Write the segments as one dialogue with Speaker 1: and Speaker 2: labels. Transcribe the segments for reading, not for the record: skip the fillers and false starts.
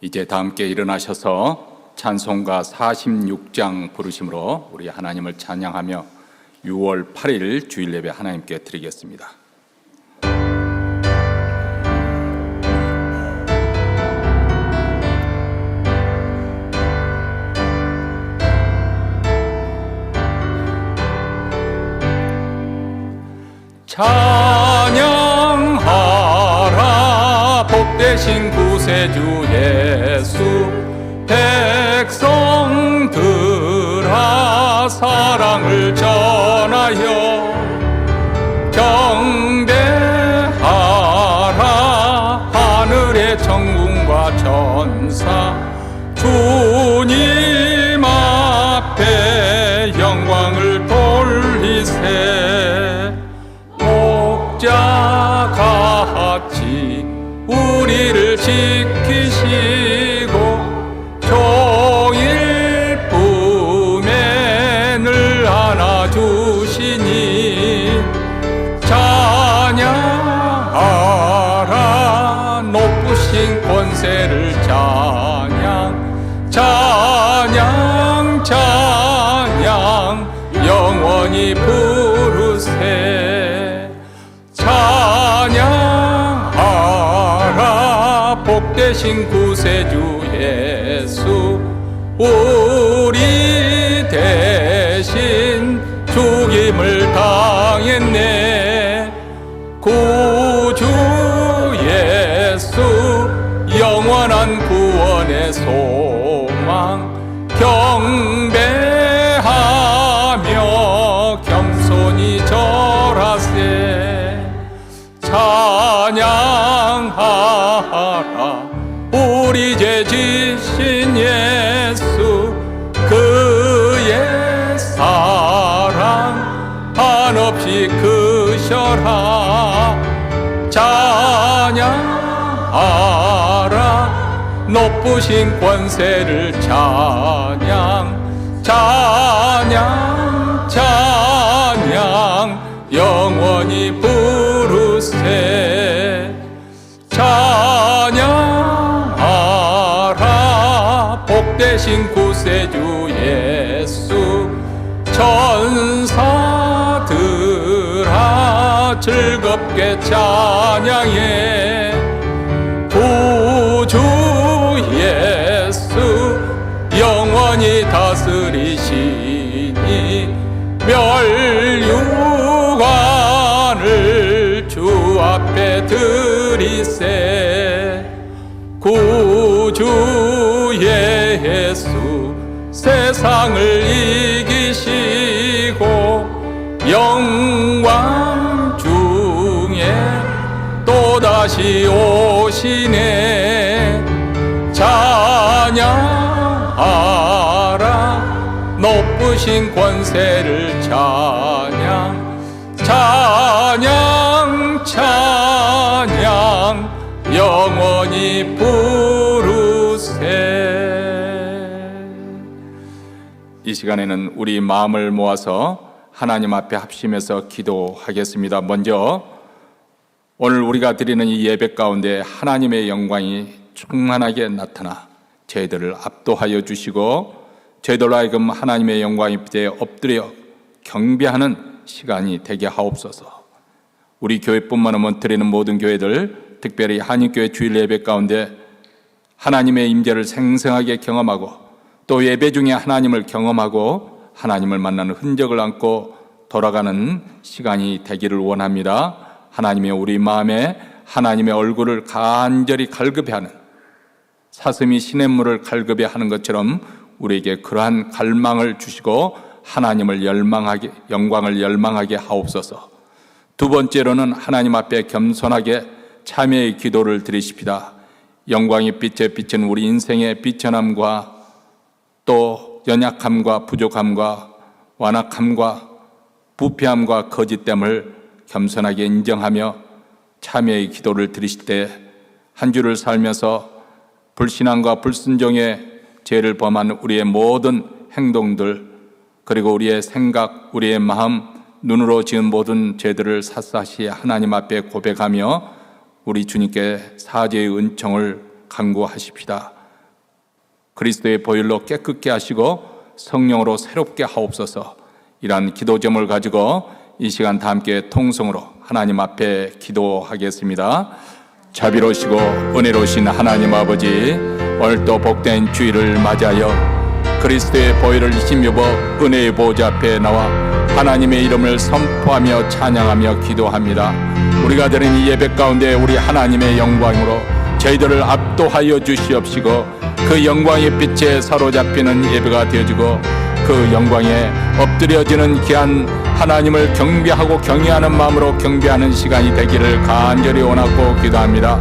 Speaker 1: 이제 다 함께 일어나셔서 찬송가 46장 부르심으로 우리 하나님을 찬양하며 6월 8일 주일 예배 하나님께 드리겠습니다. 찬양하라 복되신 구세주 예수, 백성들아 사랑을 전하여 경배하라 하늘의 천군과 천사, 주님 앞에 영광을 돌리세. 목자같이 우리를 지키시고 종일 품에 늘 안아주시니 찬양하라 높으신 권세를 찬양 찬양 찬양 영원히 부르세. 찬양하라 복되신 구세주 예수, 우리 대신 죽임을 당했네. 구주 예수 영원한 구원의 소망, 경배하며 겸손히 절하세. 찬양하라 우리 죄 지신 예수, 그의 사랑 한없이 크셔라. 찬양하라 높으신 권세를 찬양 찬양 찬양 영원히 부르세. 찬양하라 복되신 구세주 예수, 천사들아 즐겁게 찬양해. 구주 예수 영원히 다스리시니 멸류관을 주 앞에 드리세. 구주 예수 세상을 이기시고 영광 중에 또다시 오시네. 찬양하라 높으신 권세를 찬양 찬양 찬양 영원히 부르세. 이 시간에는 우리 마음을 모아서 하나님 앞에 합심해서 기도하겠습니다. 먼저 오늘 우리가 드리는 이 예배 가운데 하나님의 영광이 충만하게 나타나 저희들을 압도하여 주시고 저희들로 하여금 하나님의 영광 앞에 엎드려 경배하는 시간이 되게 하옵소서. 우리 교회뿐만 아니라 드리는 모든 교회들, 특별히 한인교회 주일 예배 가운데 하나님의 임재를 생생하게 경험하고 또 예배 중에 하나님을 경험하고 하나님을 만나는 흔적을 안고 돌아가는 시간이 되기를 원합니다. 하나님의 우리 마음에 하나님의 얼굴을 간절히 갈급해하는, 사슴이 시냇물을 갈급해하는 것처럼 우리에게 그러한 갈망을 주시고 하나님을 영광을 열망하게 하옵소서. 두 번째로는 하나님 앞에 겸손하게 참회의 기도를 드리십시다. 영광의 빛에 비친 우리 인생의 비천함과 또 연약함과 부족함과 완악함과 부패함과 거짓됨을 겸손하게 인정하며 참회의 기도를 드리실 때 한 주를 살면서 불신앙과 불순종의 죄를 범한 우리의 모든 행동들, 그리고 우리의 생각, 우리의 마음, 눈으로 지은 모든 죄들을 샅샅이 하나님 앞에 고백하며 우리 주님께 사죄의 은총을 간구하십시다. 그리스도의 보혈로 깨끗게 하시고 성령으로 새롭게 하옵소서. 이러한 기도점을 가지고 이 시간 다 함께 통성으로 하나님 앞에 기도하겠습니다. 자비로우시고 은혜로우신 하나님 아버지, 오늘도 복된 주일을 맞이하여 그리스도의 보혈을 힘입어 은혜의 보좌 앞에 나와 하나님의 이름을 선포하며 찬양하며 기도합니다. 우리가 드린 이 예배 가운데 우리 하나님의 영광으로 저희들을 압도하여 주시옵시고 그 영광의 빛에 사로잡히는 예배가 되어지고 그 영광에 엎드려지는 귀한 하나님을 경배하고 경외하는 마음으로 경배하는 시간이 되기를 간절히 원하고 기도합니다.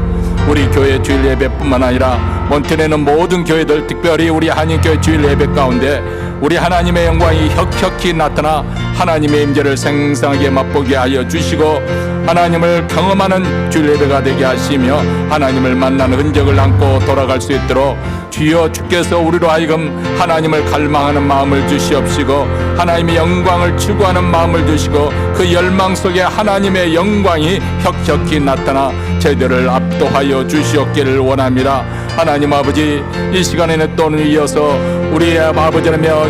Speaker 1: 우리 교회 주일 예배뿐만 아니라 몬테네는 모든 교회들, 특별히 우리 한인교회 주일 예배 가운데 우리 하나님의 영광이 혁혁히 나타나 하나님의 임재를 생생하게 맛보게 하여 주시고 하나님을 경험하는 주일 예배가 되게 하시며 하나님을 만나는 흔적을 안고 돌아갈 수 있도록 주여 주께서 우리로 하여금 하나님을 갈망하는 마음을 주시옵시고 하나님의 영광을 추구하는 마음을 주시고 그 열망 속에 하나님의 영광이 혁혁히 나타나 저희들을 압도하여 주시옵기를 원합니다. 하나님 아버지, 이 시간에는 또는 이어서 우리의 아버지라며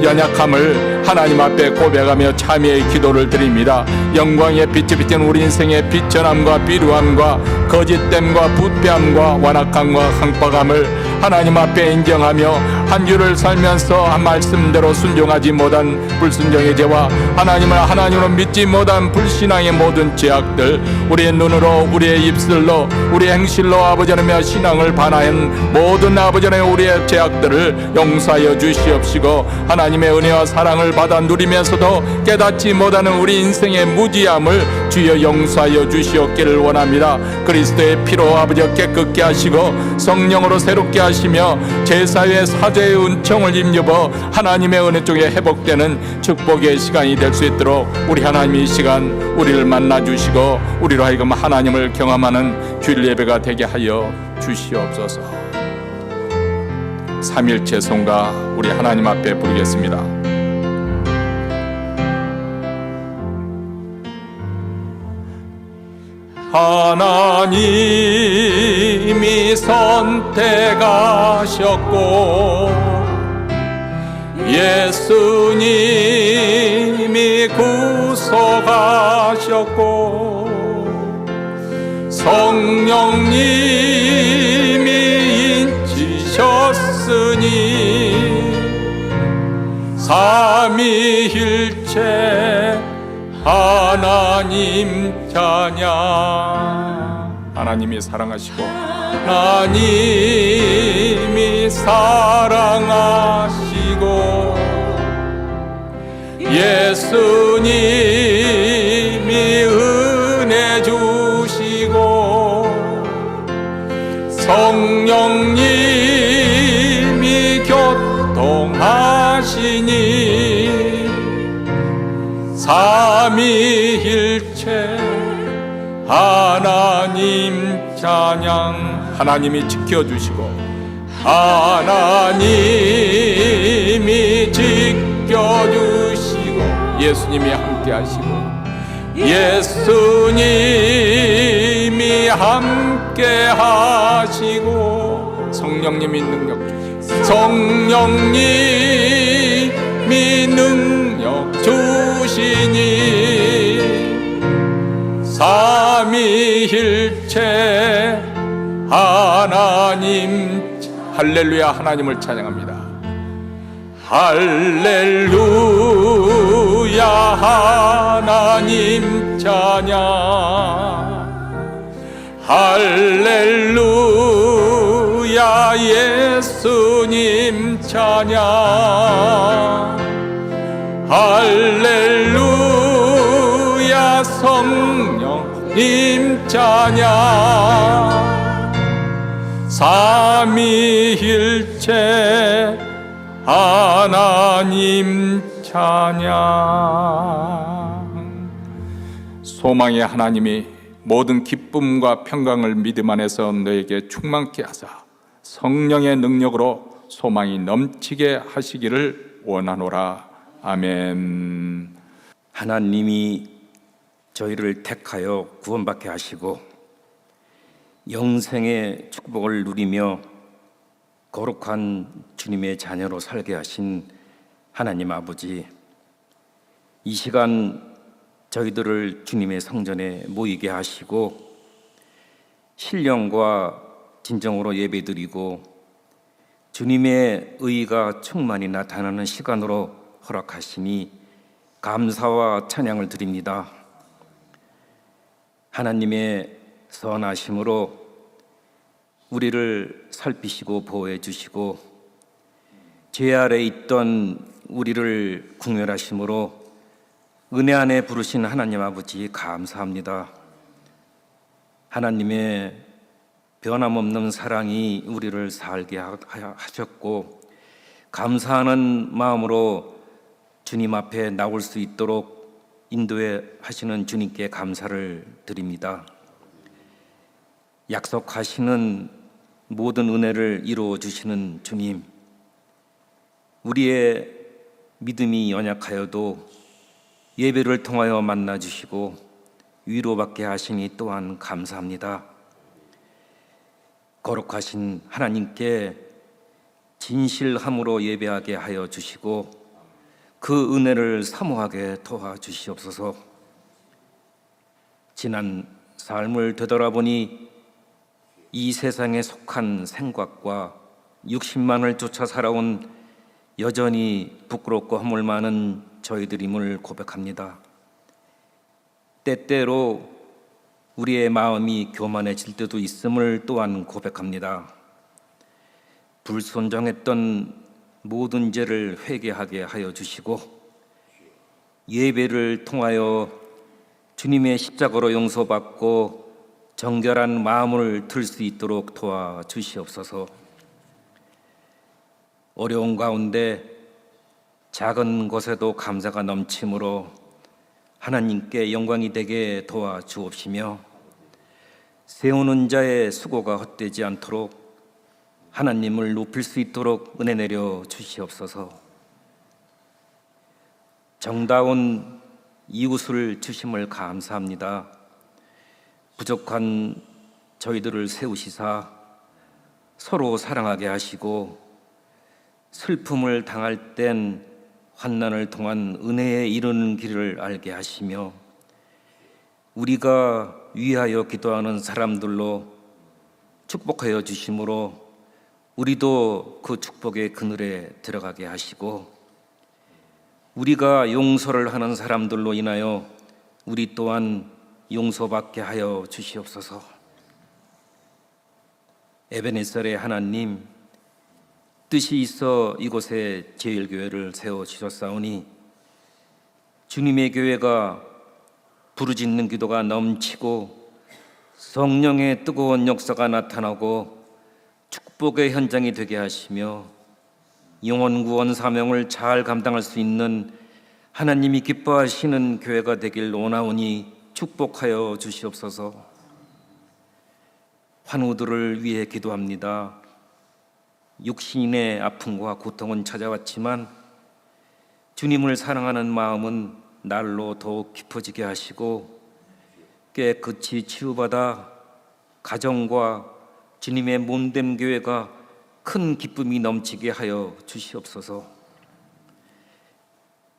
Speaker 1: 연약함을 하나님 앞에 고백하며 참여의 기도를 드립니다. 영광의 빛이 비친 우리 인생의 비천함과 비루함과 거짓됨과 부패함과 완악함과 강박함을 하나님 앞에 인정하며 한 주를 살면서 한 말씀대로 순종하지 못한 불순종의 죄와 하나님으로 믿지 못한 불신앙의 모든 죄악들, 우리의 눈으로 우리의 입술로 우리의 행실로 아버지라며 신앙을 반하는 모든 아버지라며 우리의 죄악들을 용서하여 주시옵시고 하나님의 은혜와 사랑을 받아 누리면서도 깨닫지 못하는 우리 인생의 무지함을 주여 용서하여 주시옵기를 원합니다. 그리스도의 피로 아버지 깨끗게 하시고 성령으로 새롭게 하시며 제사의 사죄의 은총을 힘입어 하나님의 은혜 쪽에 회복되는 축복의 시간이 될 수 있도록 우리 하나님 이 시간 우리를 만나 주시고 우리로 하여금 하나님을 경험하는 주일 예배가 되게 하여 주시옵소서. 삼일체 송가 우리 하나님 앞에 부르겠습니다. 하나님이 선택하셨고 예수님이 구속하셨고 성령님이 인치셨으니 삼위일체 하나님 찬양. 하나님이 사랑하시고 하나님이 사랑하시고 예수님이 은혜 주시고 성령님이 교통하시니 삼위일체 하나님 찬양. 하나님이 지켜주시고 하나님이 지켜주시고 예수님이 함께하시고 예수님이 함께하시고 성령님이 능력 주시고 성령님이 능력 주시니 삼위일체 하나님. 할렐루야. 하나님을 찬양합니다. 할렐루야. 하나님 찬양. 할렐루야. 예수님 찬양. 할렐루야. 성령님 찬양. 삼위일체 하나님 찬양. 소망의 하나님이 모든 기쁨과 평강을 믿음 안에서 너에게 충만케 하사 성령의 능력으로 소망이 넘치게 하시기를 원하노라. 아멘.
Speaker 2: 하나님이 저희를 택하여 구원받게 하시고 영생의 축복을 누리며 거룩한 주님의 자녀로 살게 하신 하나님 아버지, 이 시간 저희들을 주님의 성전에 모이게 하시고 신령과 진정으로 예배드리고 주님의 의가 충만히 나타나는 시간으로 허락하시니 감사와 찬양을 드립니다. 하나님의 선하심으로 우리를 살피시고 보호해 주시고 죄 아래 있던 우리를 궁멸하심으로 은혜 안에 부르신 하나님 아버지 감사합니다. 하나님의 변함없는 사랑이 우리를 살게 하셨고 감사하는 마음으로 주님 앞에 나올 수 있도록 인도해 하시는 주님께 감사를 드립니다. 약속하시는 모든 은혜를 이루어 주시는 주님, 우리의 믿음이 연약하여도 예배를 통하여 만나 주시고 위로받게 하시니 또한 감사합니다. 거룩하신 하나님께 진실함으로 예배하게 하여 주시고 그 은혜를 사모하게 도와주시옵소서. 지난 삶을 되돌아보니 이 세상에 속한 생각과 육신만을 쫓아 살아온 여전히 부끄럽고 허물 많은 저희들임을 고백합니다. 때때로 우리의 마음이 교만해질 때도 있음을 또한 고백합니다. 불순종했던 모든 죄를 회개하게 하여 주시고 예배를 통하여 주님의 십자가로 용서받고 정결한 마음을 들 수 있도록 도와주시옵소서. 어려운 가운데 작은 것에도 감사가 넘치므로 하나님께 영광이 되게 도와주옵시며 세우는 자의 수고가 헛되지 않도록 하나님을 높일 수 있도록 은혜 내려 주시옵소서. 정다운 이웃을 주심을 감사합니다. 부족한 저희들을 세우시사 서로 사랑하게 하시고 슬픔을 당할 땐 환난을 통한 은혜에 이르는 길을 알게 하시며 우리가 위하여 기도하는 사람들로 축복하여 주심으로 우리도 그 축복의 그늘에 들어가게 하시고 우리가 용서를 하는 사람들로 인하여 우리 또한 용서받게 하여 주시옵소서. 에베네셀의 하나님, 뜻이 있어 이곳에 제일교회를 세워주셨사오니 주님의 교회가 부르짖는 기도가 넘치고 성령의 뜨거운 역사가 나타나고 축복의 현장이 되게 하시며 영혼 구원 사명을 잘 감당할 수 있는 하나님이 기뻐하시는 교회가 되길 원하오니 축복하여 주시옵소서. 환우들을 위해 기도합니다. 육신의 아픔과 고통은 찾아왔지만 주님을 사랑하는 마음은 날로 더욱 깊어지게 하시고 깨끗이 치유받아 가정과 주님의 몸된 교회가 큰 기쁨이 넘치게 하여 주시옵소서.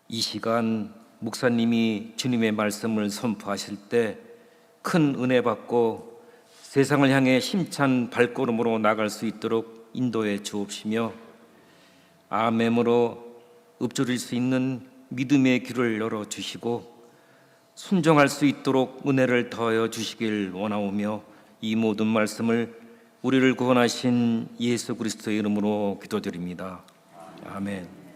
Speaker 2: 이 시간 목사님이 주님의 말씀을 선포하실 때 큰 은혜 받고 세상을 향해 힘찬 발걸음으로 나갈 수 있도록 인도해 주옵시며 아멘으로 읊조릴 수 있는 믿음의 길을 열어주시고 순종할 수 있도록 은혜를 더하여 주시길 원하오며 이 모든 말씀을 우리를 구원하신 예수 그리스도의 이름으로 기도드립니다. 아멘.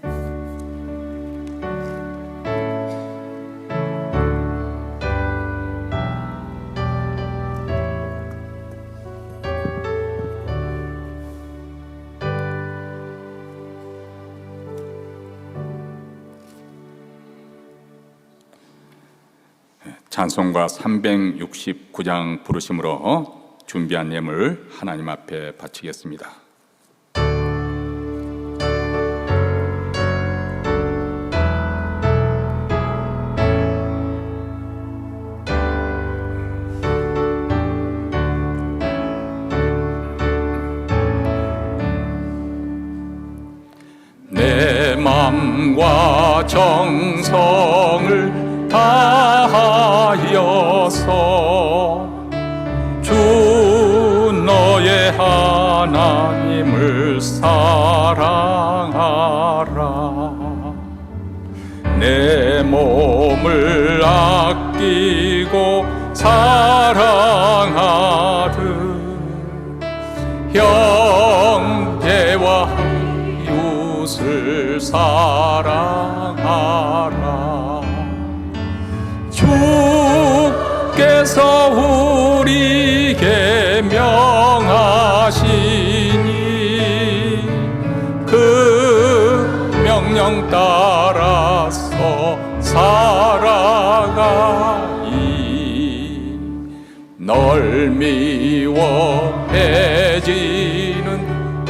Speaker 1: 찬송가 369장 부르심으로 준비한 예물 하나님 앞에 바치겠습니다. 마음과 정성을 다하여서 주 너의 하나님을 사랑하라. 내 몸을 아끼고 사랑하듯 형제와 이웃을 사랑하라. 주께서 우리에게 명하시니 그 명령 따라서 살아가이. 널 미워해지는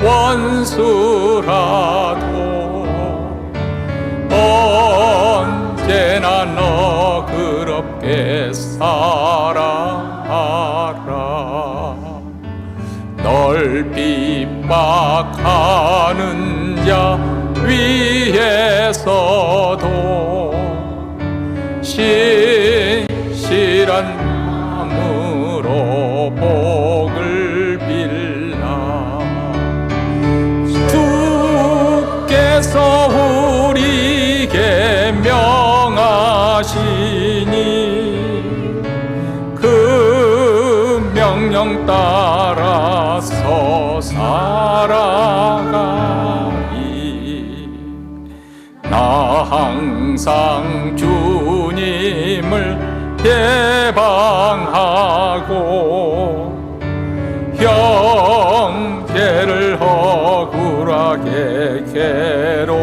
Speaker 1: 원수라도 언제나 너 그렇게 사랑하라. 널 핍박하는 자 위에서도 신실한 마음으로 복을 빌라. 주께서 우리에게 명하시니 그 명령 따라서 살아가이. 나 항상 주님을 예방하고 형제를 억울하게 괴롭혔다.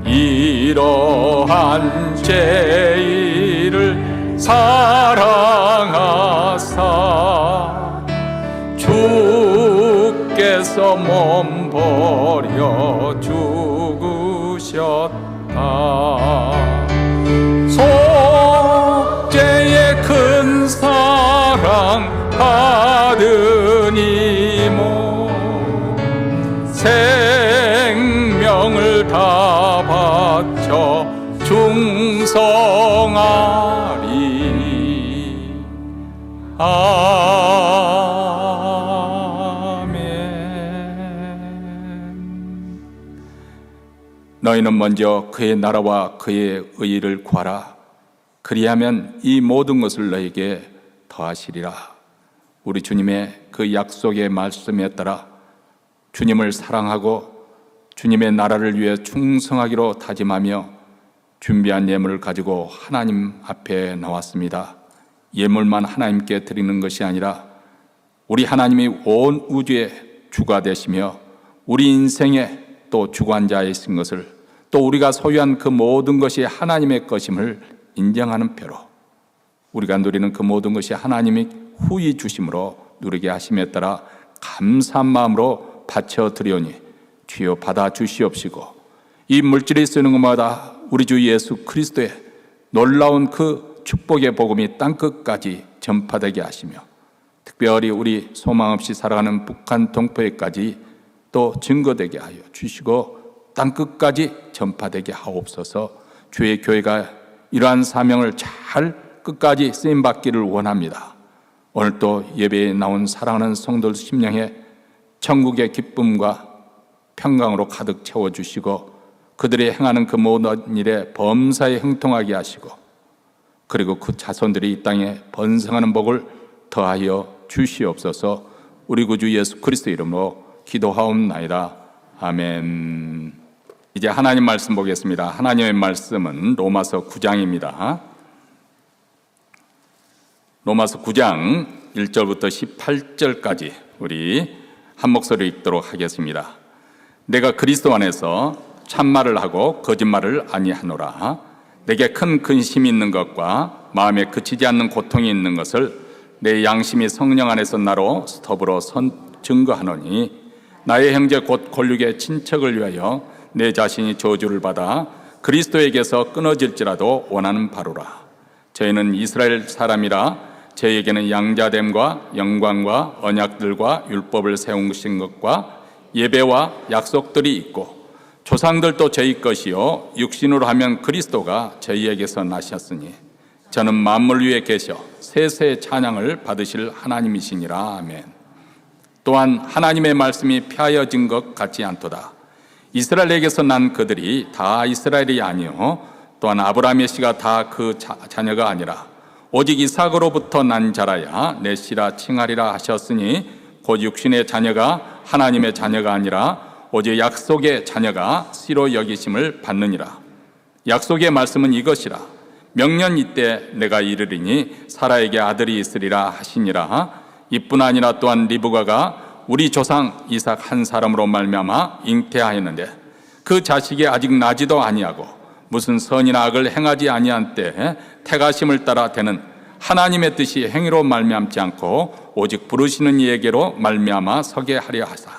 Speaker 1: 이러한 죄를 사랑하사 주께서 몸 버려 죽으셨다. 속죄의 큰 사랑 받으니 뭐 생명을 다 바쳐 충성하리. 아멘. 너희는 먼저 그의 나라와 그의 의의를 구하라. 그리하면 이 모든 것을 너에게 더하시리라. 우리 주님의 그 약속의 말씀에 따라 주님을 사랑하고 주님의 나라를 위해 충성하기로 다짐하며 준비한 예물을 가지고 하나님 앞에 나왔습니다. 예물만 하나님께 드리는 것이 아니라 우리 하나님이 온 우주의 주가 되시며 우리 인생의 또 주관자이신 것을, 또 우리가 소유한 그 모든 것이 하나님의 것임을 인정하는 표로 우리가 누리는 그 모든 것이 하나님이 후히 주심으로 누리게 하심에 따라 감사한 마음으로 바쳐드리오니 주여 받아 주시옵시고, 이 물질이 쓰는 것마다 우리 주 예수 그리스도의 놀라운 그 축복의 복음이 땅끝까지 전파되게 하시며, 특별히 우리 소망 없이 살아가는 북한 동포에까지 또 증거되게 하여 주시고 땅끝까지 전파되게 하옵소서. 주의 교회가 이러한 사명을 잘 끝까지 쓰임받기를 원합니다. 오늘 또 예배에 나온 사랑하는 성도들 심령에 천국의 기쁨과 평강으로 가득 채워주시고 그들이 행하는 그 모든 일에 범사에 형통하게 하시고, 그리고 그 자손들이 이 땅에 번성하는 복을 더하여 주시옵소서. 우리 구주 예수 그리스도 이름으로 기도하옵나이다. 아멘. 이제 하나님 말씀 보겠습니다. 하나님의 말씀은 로마서 9장입니다. 로마서 9장 1절부터 18절까지 우리 한 목소리 읽도록 하겠습니다. 내가 그리스도 안에서 참말을 하고 거짓말을 아니하노라. 내게 큰 근심이 있는 것과 마음에 그치지 않는 고통이 있는 것을 내 양심이 성령 안에서 나로 더불어 증거하노니, 나의 형제 곧 골육의 친척을 위하여 내 자신이 저주를 받아 그리스도에게서 끊어질지라도 원하는 바로라. 저희는 이스라엘 사람이라 저희에게는 양자됨과 영광과 언약들과 율법을 세우신 것과 예배와 약속들이 있고 조상들도 저희 것이요 육신으로 하면 그리스도가 저희에게서 나셨으니 저는 만물 위에 계셔 세세의 찬양을 받으실 하나님이시니라. 아멘. 또한 하나님의 말씀이 폐하여진 것 같지 않도다. 이스라엘에게서 난 그들이 다 이스라엘이 아니요 또한 아브라함의 씨가 다 그 자녀가 아니라 오직 이삭으로부터 난 자라야 내 씨라 칭하리라 하셨으니 곧 육신의 자녀가 하나님의 자녀가 아니라 오직 약속의 자녀가 씨로 여기심을 받느니라. 약속의 말씀은 이것이라. 명년 이때 내가 이르리니 사라에게 아들이 있으리라 하시니라. 이뿐 아니라 또한 리브가가 우리 조상 이삭 한 사람으로 말미암아 잉태하였는데 그 자식이 아직 나지도 아니하고 무슨 선이나 악을 행하지 아니한 때에 택하심을 따라 되는 하나님의 뜻이 행위로 말미암지 않고 오직 부르시는 이에게로 말미암아 서게 하려 하사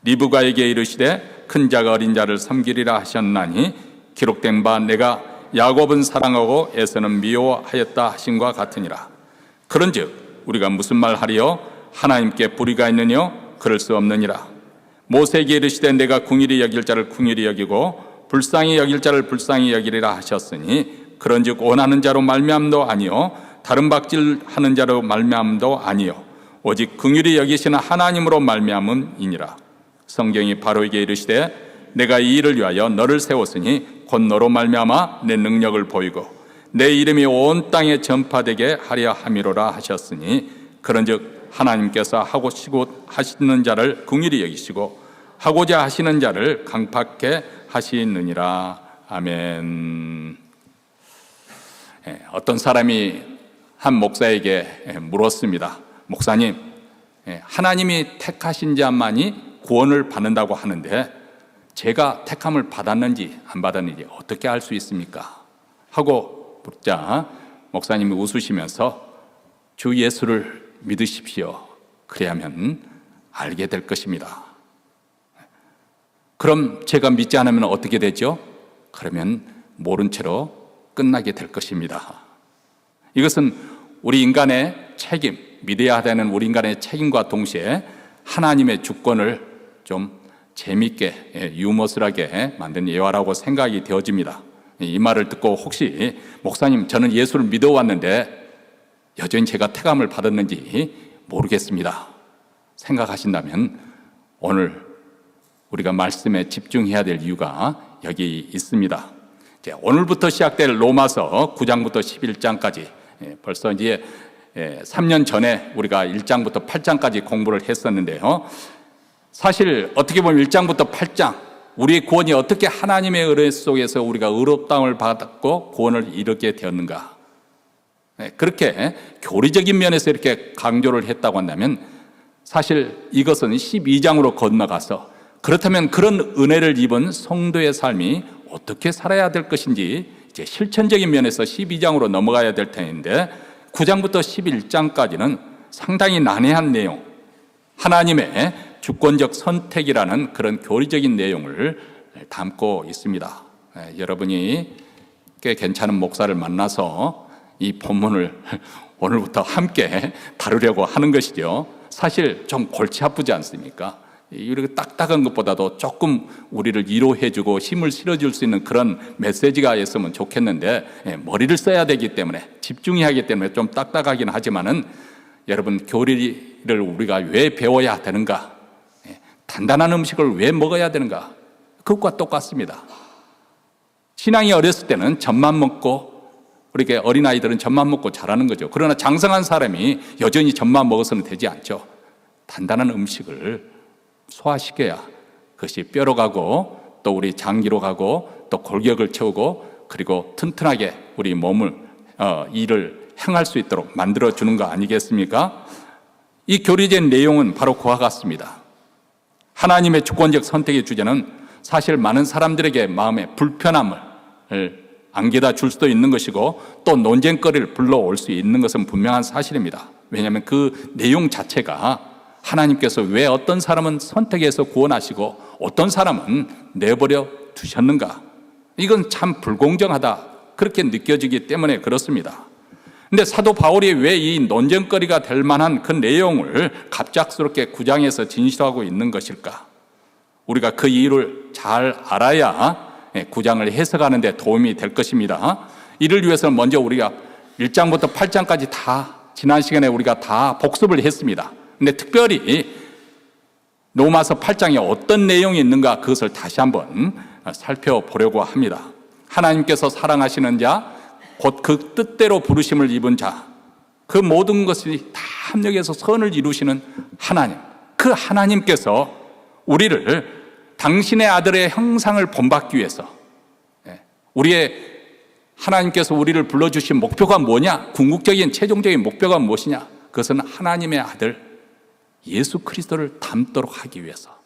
Speaker 1: 리브가에게 이르시되 큰 자가 어린 자를 섬기리라 하셨나니 기록된 바 내가 야곱은 사랑하고 에서는 미워하였다 하신과 같으니라. 그런즉 우리가 무슨 말 하리요? 하나님께 불의가 있느뇨? 그럴 수 없느니라. 모세에게 이르시되 내가 궁일이 여길 자를 궁일이 여기고 불쌍히 여길 자를 불쌍히 여기리라 하셨으니 그런즉 원하는 자로 말미암도 아니요 다른 박질하는 자로 말미암도 아니요 오직 긍휼히 여기시는 하나님으로 말미암음이니라. 성경이 바로에게 이르시되 내가 이 일을 위하여 너를 세웠으니 곧 너로 말미암아 내 능력을 보이고 내 이름이 온 땅에 전파되게 하려 함이로라 하셨으니 그런즉 하나님께서 하고 하시는 자를 긍휼히 여기시고 하고자 하시는 자를 강팍해 하시느니라. 아멘. 어떤 사람이 한 목사에게 물었습니다. 목사님, 하나님이 택하신 자만이 구원을 받는다고 하는데 제가 택함을 받았는지 안 받았는지 어떻게 알 수 있습니까? 하고 묻자 목사님이 웃으시면서 주 예수를 믿으십시오. 그래야면 알게 될 것입니다. 그럼 제가 믿지 않으면 어떻게 되죠? 그러면 모른 채로 끝나게 될 것입니다. 이것은 우리 인간의 책임, 믿어야 되는 우리 인간의 책임과 동시에 하나님의 주권을 좀 재미있게 유머슬하게 만든 예화라고 생각이 되어집니다. 이 말을 듣고 혹시 목사님 저는 예수를 믿어왔는데 여전히 제가 택함을 받았는지 모르겠습니다 생각하신다면 오늘 우리가 말씀에 집중해야 될 이유가 여기 있습니다. 오늘부터 시작될 로마서 9장부터 11장까지 벌써 이제 3년 전에 우리가 1장부터 8장까지 공부를 했었는데요. 사실 어떻게 보면 1장부터 8장 우리의 구원이 어떻게 하나님의 은혜 속에서 우리가 의롭다함을 받았고 구원을 이루게 되었는가, 그렇게 교리적인 면에서 이렇게 강조를 했다고 한다면 사실 이것은 12장으로 건너가서 그렇다면 그런 은혜를 입은 성도의 삶이 어떻게 살아야 될 것인지 이제 실천적인 면에서 12장으로 넘어가야 될 텐데 9장부터 11장까지는 상당히 난해한 내용, 하나님의 주권적 선택이라는 그런 교리적인 내용을 담고 있습니다. 여러분이 꽤 괜찮은 목사를 만나서 이 본문을 오늘부터 함께 다루려고 하는 것이죠. 사실 좀 골치 아프지 않습니까? 이렇게 딱딱한 것보다도 조금 우리를 위로해주고 힘을 실어줄 수 있는 그런 메시지가 있으면 좋겠는데 머리를 써야 되기 때문에 집중해야 하기 때문에 좀 딱딱하긴 하지만은 여러분 교리를 우리가 왜 배워야 되는가, 단단한 음식을 왜 먹어야 되는가, 그것과 똑같습니다. 신앙이 어렸을 때는 젖만 먹고 이렇게 어린아이들은 젖만 먹고 자라는 거죠. 그러나 장성한 사람이 여전히 젖만 먹어서는 되지 않죠. 단단한 음식을 소화시켜야 그것이 뼈로 가고 또 우리 장기로 가고 또 골격을 채우고 그리고 튼튼하게 우리 몸을 일을 행할 수 있도록 만들어주는 거 아니겠습니까? 이 교리적인 내용은 바로 그와 같습니다. 하나님의 주권적 선택의 주제는 사실 많은 사람들에게 마음에 불편함을 안겨다 줄 수도 있는 것이고 또 논쟁거리를 불러올 수 있는 것은 분명한 사실입니다. 왜냐하면 그 내용 자체가 하나님께서 왜 어떤 사람은 선택해서 구원하시고 어떤 사람은 내버려 두셨는가, 이건 참 불공정하다 그렇게 느껴지기 때문에 그렇습니다. 근데 사도 바울이 왜 이 논쟁거리가 될 만한 그 내용을 갑작스럽게 9장에서 진실하고 있는 것일까? 우리가 그 이유를 잘 알아야 9장을 해석하는 데 도움이 될 것입니다. 이를 위해서는 먼저 우리가 1장부터 8장까지 다 지난 시간에 우리가 다 복습을 했습니다. 근데 특별히 로마서 8장에 어떤 내용이 있는가 그것을 다시 한번 살펴보려고 합니다. 하나님께서 사랑하시는 자, 곧 그 뜻대로 부르심을 입은 자, 그 모든 것이 다 합력해서 선을 이루시는 하나님, 그 하나님께서 우리를 당신의 아들의 형상을 본받기 위해서 하나님께서 우리를 불러주신 목표가 뭐냐? 궁극적인 최종적인 목표가 무엇이냐? 그것은 하나님의 아들 예수 그리스도를 닮도록 하기 위해서,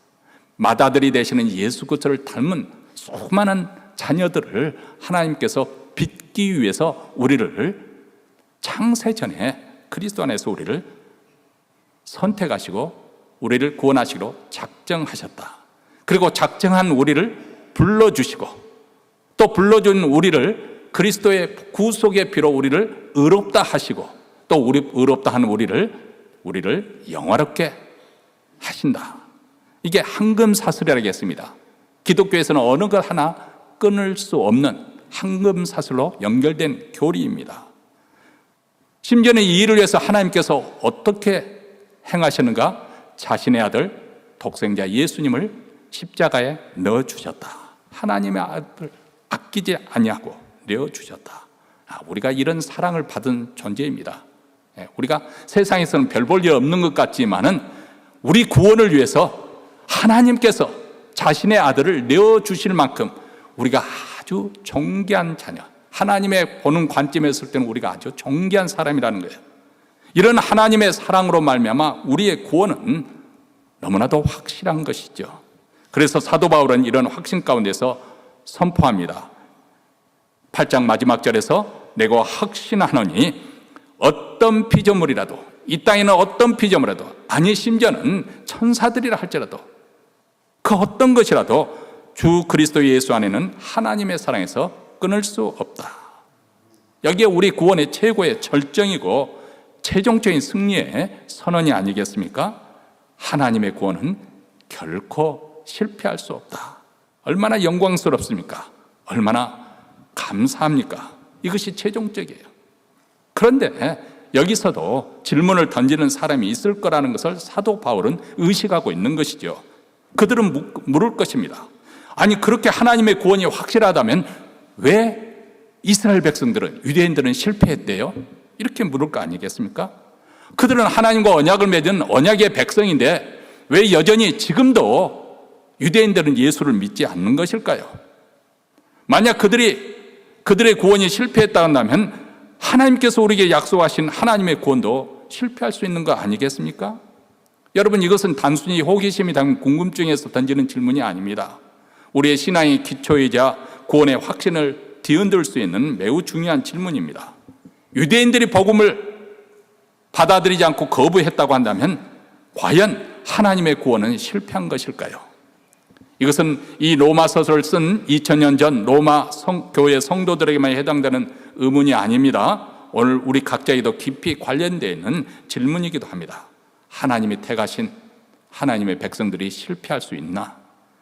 Speaker 1: 맏아들이 되시는 예수 그리스도를 닮은 수많은 자녀들을 하나님께서 빚기 위해서 우리를 창세전에 그리스도 안에서 우리를 선택하시고 우리를 구원하시기로 작정하셨다. 그리고 작정한 우리를 불러주시고 또 불러준 우리를 그리스도의 구속의 피로 우리를 의롭다 하시고 또 우리 의롭다 한 우리를 영화롭게 하신다. 이게 황금사슬이라고 했습니다. 기독교에서는 어느 것 하나 끊을 수 없는 황금사슬로 연결된 교리입니다. 심지어는 이 일을 위해서 하나님께서 어떻게 행하셨는가? 자신의 아들 독생자 예수님을 십자가에 넣어주셨다. 하나님의 아들 아끼지 아니하고 내어주셨다. 우리가 이런 사랑을 받은 존재입니다. 우리가 세상에서는 별 볼 일 없는 것 같지만은 우리 구원을 위해서 하나님께서 자신의 아들을 내어주실 만큼 우리가 아주 존귀한 자녀, 하나님의 보는 관점에서 볼 때는 우리가 아주 존귀한 사람이라는 거예요. 이런 하나님의 사랑으로 말미암아 우리의 구원은 너무나도 확실한 것이죠. 그래서 사도 바울은 이런 확신 가운데서 선포합니다. 8장 마지막 절에서 내가 확신하노니 어떤 피조물이라도, 이 땅에는 어떤 피조물이라도, 아니 심지어는 천사들이라 할지라도, 그 어떤 것이라도 주 그리스도 예수 안에는 하나님의 사랑에서 끊을 수 없다. 여기에 우리 구원의 최고의 절정이고 최종적인 승리의 선언이 아니겠습니까? 하나님의 구원은 결코 실패할 수 없다. 얼마나 영광스럽습니까? 얼마나 감사합니까? 이것이 최종적이에요. 그런데 여기서도 질문을 던지는 사람이 있을 거라는 것을 사도 바울은 의식하고 있는 것이죠. 그들은 물을 것입니다. 아니 그렇게 하나님의 구원이 확실하다면 왜 이스라엘 백성들은, 유대인들은 실패했대요? 이렇게 물을 거 아니겠습니까? 그들은 하나님과 언약을 맺은 언약의 백성인데 왜 여전히 지금도 유대인들은 예수를 믿지 않는 것일까요? 만약 그들의 구원이 실패했다 한다면 하나님께서 우리에게 약속하신 하나님의 구원도 실패할 수 있는 거 아니겠습니까? 여러분, 이것은 단순히 호기심이 담긴 궁금증에서 던지는 질문이 아닙니다. 우리의 신앙의 기초이자 구원의 확신을 뒤흔들 수 있는 매우 중요한 질문입니다. 유대인들이 복음을 받아들이지 않고 거부했다고 한다면 과연 하나님의 구원은 실패한 것일까요? 이것은 이 로마서를 쓴 2000년 전 로마 교회 성도들에게만 해당되는 의문이 아닙니다. 오늘 우리 각자에도 깊이 관련되어 있는 질문이기도 합니다. 하나님이 택하신 하나님의 백성들이 실패할 수 있나?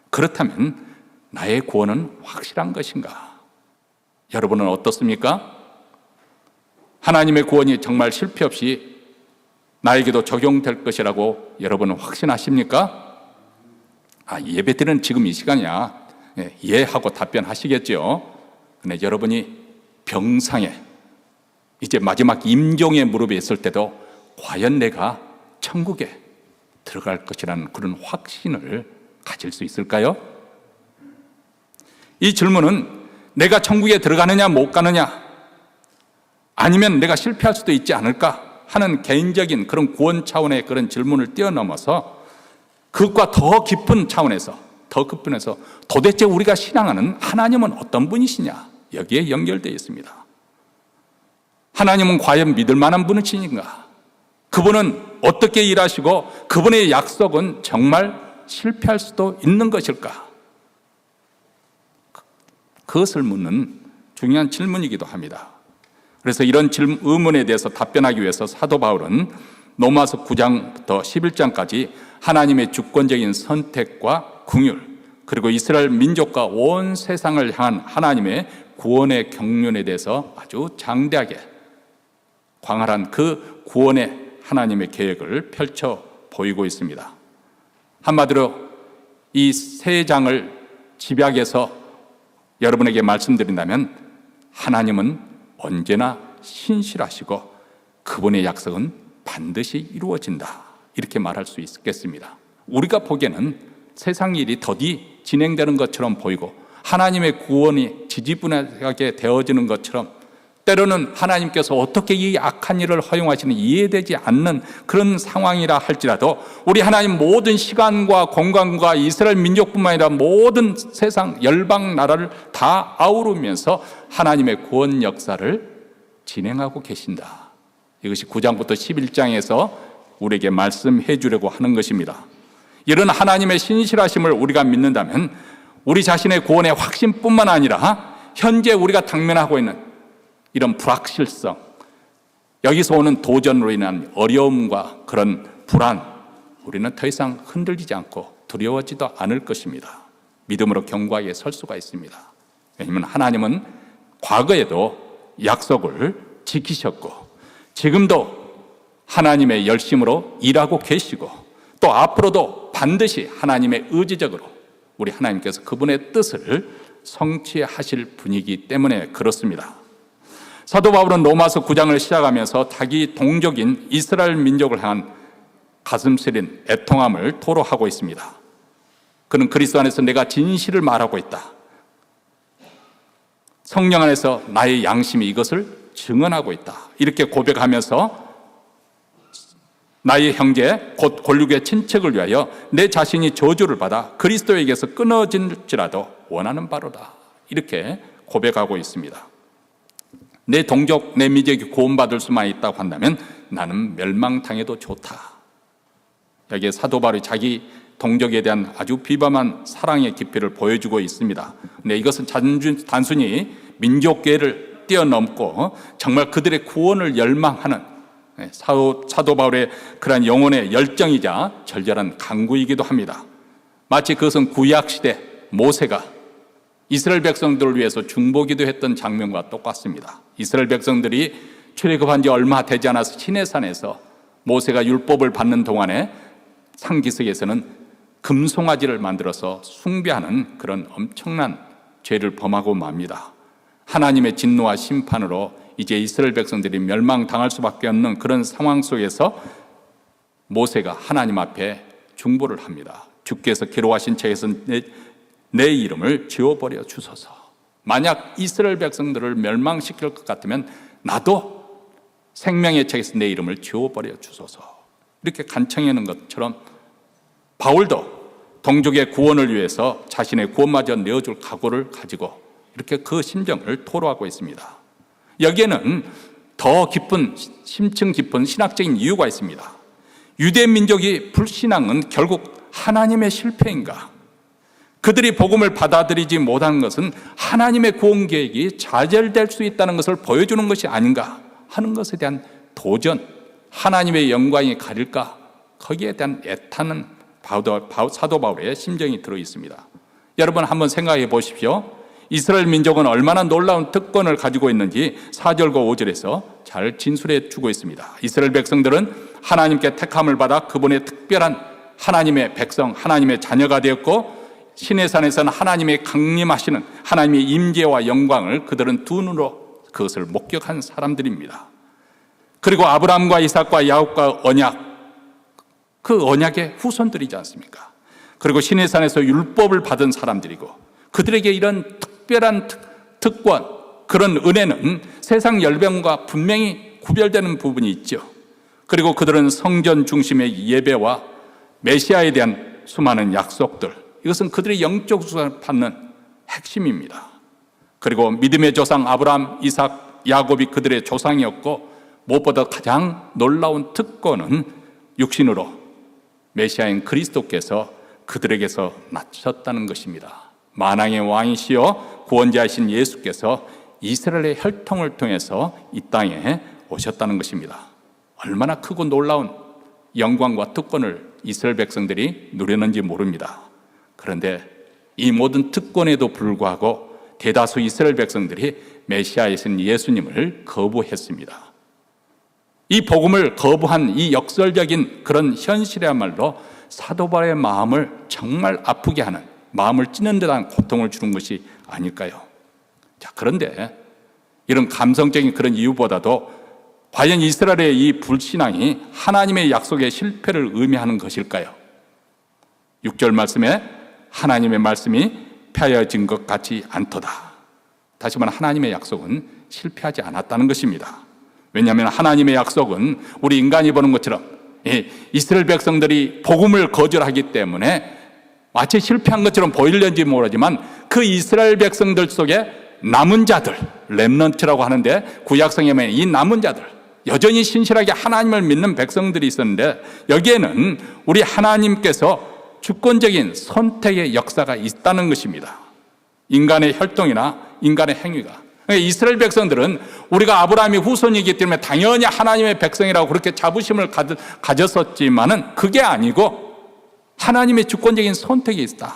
Speaker 1: 그렇다면 나의 구원은 확실한 것인가? 여러분은 어떻습니까? 하나님의 구원이 정말 실패 없이 나에게도 적용될 것이라고 여러분은 확신하십니까? 예배드리는 지금 이 시간이야. 하고 답변하시겠죠. 근데 여러분이 병상에 이제 마지막 임종의 무릎에 있을 때도 과연 내가 천국에 들어갈 것이라는 그런 확신을 가질 수 있을까요? 이 질문은 내가 천국에 들어가느냐 못 가느냐, 아니면 내가 실패할 수도 있지 않을까 하는 개인적인 그런 구원 차원의 그런 질문을 뛰어넘어서 그것과 더 깊은 차원에서 도대체 우리가 신앙하는 하나님은 어떤 분이시냐, 여기에 연결되어 있습니다. 하나님은 과연 믿을 만한 분이신가? 그분은 어떻게 일하시고 그분의 약속은 정말 실패할 수도 있는 것일까? 그것을 묻는 중요한 질문이기도 합니다. 그래서 이런 의문에 대해서 답변하기 위해서 사도 바울은 로마서 9장부터 11장까지 하나님의 주권적인 선택과 긍휼, 그리고 이스라엘 민족과 온 세상을 향한 하나님의 구원의 경륜에 대해서 아주 장대하게 광활한 그 구원의 하나님의 계획을 펼쳐 보이고 있습니다. 한마디로 이 세 장을 집약해서 여러분에게 말씀드린다면 하나님은 언제나 신실하시고 그분의 약속은 반드시 이루어진다, 이렇게 말할 수 있겠습니다. 우리가 보기에는 세상 일이 더디 진행되는 것처럼 보이고 하나님의 구원이 지지분하게 되어지는 것처럼, 때로는 하나님께서 어떻게 이 악한 일을 허용하시는 이해되지 않는 그런 상황이라 할지라도 우리 하나님 모든 시간과 공간과 이스라엘 민족뿐만 아니라 모든 세상 열방 나라를 다 아우르면서 하나님의 구원 역사를 진행하고 계신다. 이것이 9장부터 11장에서 우리에게 말씀해 주려고 하는 것입니다. 이런 하나님의 신실하심을 우리가 믿는다면 우리 자신의 구원의 확신뿐만 아니라 현재 우리가 당면하고 있는 이런 불확실성, 여기서 오는 도전으로 인한 어려움과 그런 불안, 우리는 더 이상 흔들리지 않고 두려워지도 않을 것입니다. 믿음으로 견고하게 설 수가 있습니다. 왜냐하면 하나님은 과거에도 약속을 지키셨고 지금도 하나님의 열심으로 일하고 계시고 또 앞으로도 반드시 하나님의 의지적으로 우리 하나님께서 그분의 뜻을 성취하실 분이기 때문에 그렇습니다. 사도 바울은 로마서 9장을 시작하면서 자기 동족인 이스라엘 민족을 향한 가슴 시린 애통함을 토로하고 있습니다. 그는 그리스도 안에서 내가 진실을 말하고 있다, 성령 안에서 나의 양심이 이것을 증언하고 있다, 이렇게 고백하면서 나의 형제 곧 골육의 친척을 위하여 내 자신이 저주를 받아 그리스도에게서 끊어질지라도 원하는 바로다, 이렇게 고백하고 있습니다. 내 동족, 내 민족이 구원받을 수만 있다고 한다면 나는 멸망당해도 좋다. 여기에 사도 바울이 자기 동족에 대한 아주 비범한 사랑의 깊이를 보여주고 있습니다. 근데 이것은 단순히 민족계를 뛰어넘고 정말 그들의 구원을 열망하는 사도 바울의 그러한 영혼의 열정이자 절절한 간구이기도 합니다. 마치 그것은 구약시대 모세가 이스라엘 백성들을 위해서 중보기도 했던 장면과 똑같습니다. 이스라엘 백성들이 출애굽한 지 얼마 되지 않아서 시내산에서 모세가 율법을 받는 동안에 상기석에서는 금송아지를 만들어서 숭배하는 그런 엄청난 죄를 범하고 맙니다. 하나님의 진노와 심판으로 이제 이스라엘 백성들이 멸망당할 수밖에 없는 그런 상황 속에서 모세가 하나님 앞에 중보를 합니다. 주께서 기록하신 책에서 내 이름을 지워버려 주소서. 만약 이스라엘 백성들을 멸망시킬 것 같으면 나도 생명의 책에서 내 이름을 지워버려 주소서. 이렇게 간청하는 것처럼 바울도 동족의 구원을 위해서 자신의 구원마저 내어줄 각오를 가지고 이렇게 그 심정을 토로하고 있습니다. 여기에는 더 깊은, 심층 깊은 신학적인 이유가 있습니다. 유대 민족이 불신앙은 결국 하나님의 실패인가? 그들이 복음을 받아들이지 못한 것은 하나님의 구원 계획이 좌절될 수 있다는 것을 보여주는 것이 아닌가 하는 것에 대한 도전, 하나님의 영광이 가릴까? 거기에 대한 애타는 사도 바울의 심정이 들어 있습니다. 여러분 한번 생각해 보십시오. 이스라엘 민족은 얼마나 놀라운 특권을 가지고 있는지 4절과 5절에서 잘 진술해 주고 있습니다. 이스라엘 백성들은 하나님께 택함을 받아 그분의 특별한 하나님의 백성, 하나님의 자녀가 되었고 시내산에서는 하나님의 강림하시는 하나님의 임재와 영광을 그들은 두 눈으로 그것을 목격한 사람들입니다. 그리고 아브라함과 이삭과 야곱과 언약, 그 언약의 후손들이지 않습니까? 그리고 시내산에서 율법을 받은 사람들이고 그들에게 이런 특별한 특권, 그런 은혜는 세상 열병과 분명히 구별되는 부분이 있죠. 그리고 그들은 성전 중심의 예배와 메시아에 대한 수많은 약속들, 이것은 그들의 영적 수사를 받는 핵심입니다. 그리고 믿음의 조상 아브라함, 이삭, 야곱이 그들의 조상이었고 무엇보다 가장 놀라운 특권은 육신으로 메시아인 그리스도께서 그들에게서 나셨다는 것입니다. 만왕의 왕이시여 구원자이신 예수께서 이스라엘의 혈통을 통해서 이 땅에 오셨다는 것입니다. 얼마나 크고 놀라운 영광과 특권을 이스라엘 백성들이 누렸는지 모릅니다. 그런데 이 모든 특권에도 불구하고 대다수 이스라엘 백성들이 메시아이신 예수님을 거부했습니다. 이 복음을 거부한 이 역설적인 그런 현실이야말로 사도 바울의 마음을 정말 아프게 하는, 마음을 찢는 듯한 고통을 주는 것이 아닐까요? 자, 그런데 이런 감성적인 그런 이유보다도 과연 이스라엘의 이 불신앙이 하나님의 약속의 실패를 의미하는 것일까요? 6절 말씀에 하나님의 말씀이 폐하여진 것 같지 않도다. 다시 말하면 하나님의 약속은 실패하지 않았다는 것입니다. 왜냐하면 하나님의 약속은 우리 인간이 보는 것처럼 이스라엘 백성들이 복음을 거절하기 때문에 마치 실패한 것처럼 보일는지 모르지만 그 이스라엘 백성들 속에 남은 자들, 렘넌트라고 하는데 구약성에 보면 이 남은 자들, 여전히 신실하게 하나님을 믿는 백성들이 있었는데 여기에는 우리 하나님께서 주권적인 선택의 역사가 있다는 것입니다. 인간의 혈통이나 인간의 행위가. 이스라엘 백성들은 우리가 아브라함의 후손이기 때문에 당연히 하나님의 백성이라고 그렇게 자부심을 가졌었지만은 그게 아니고 하나님의 주권적인 선택이 있다.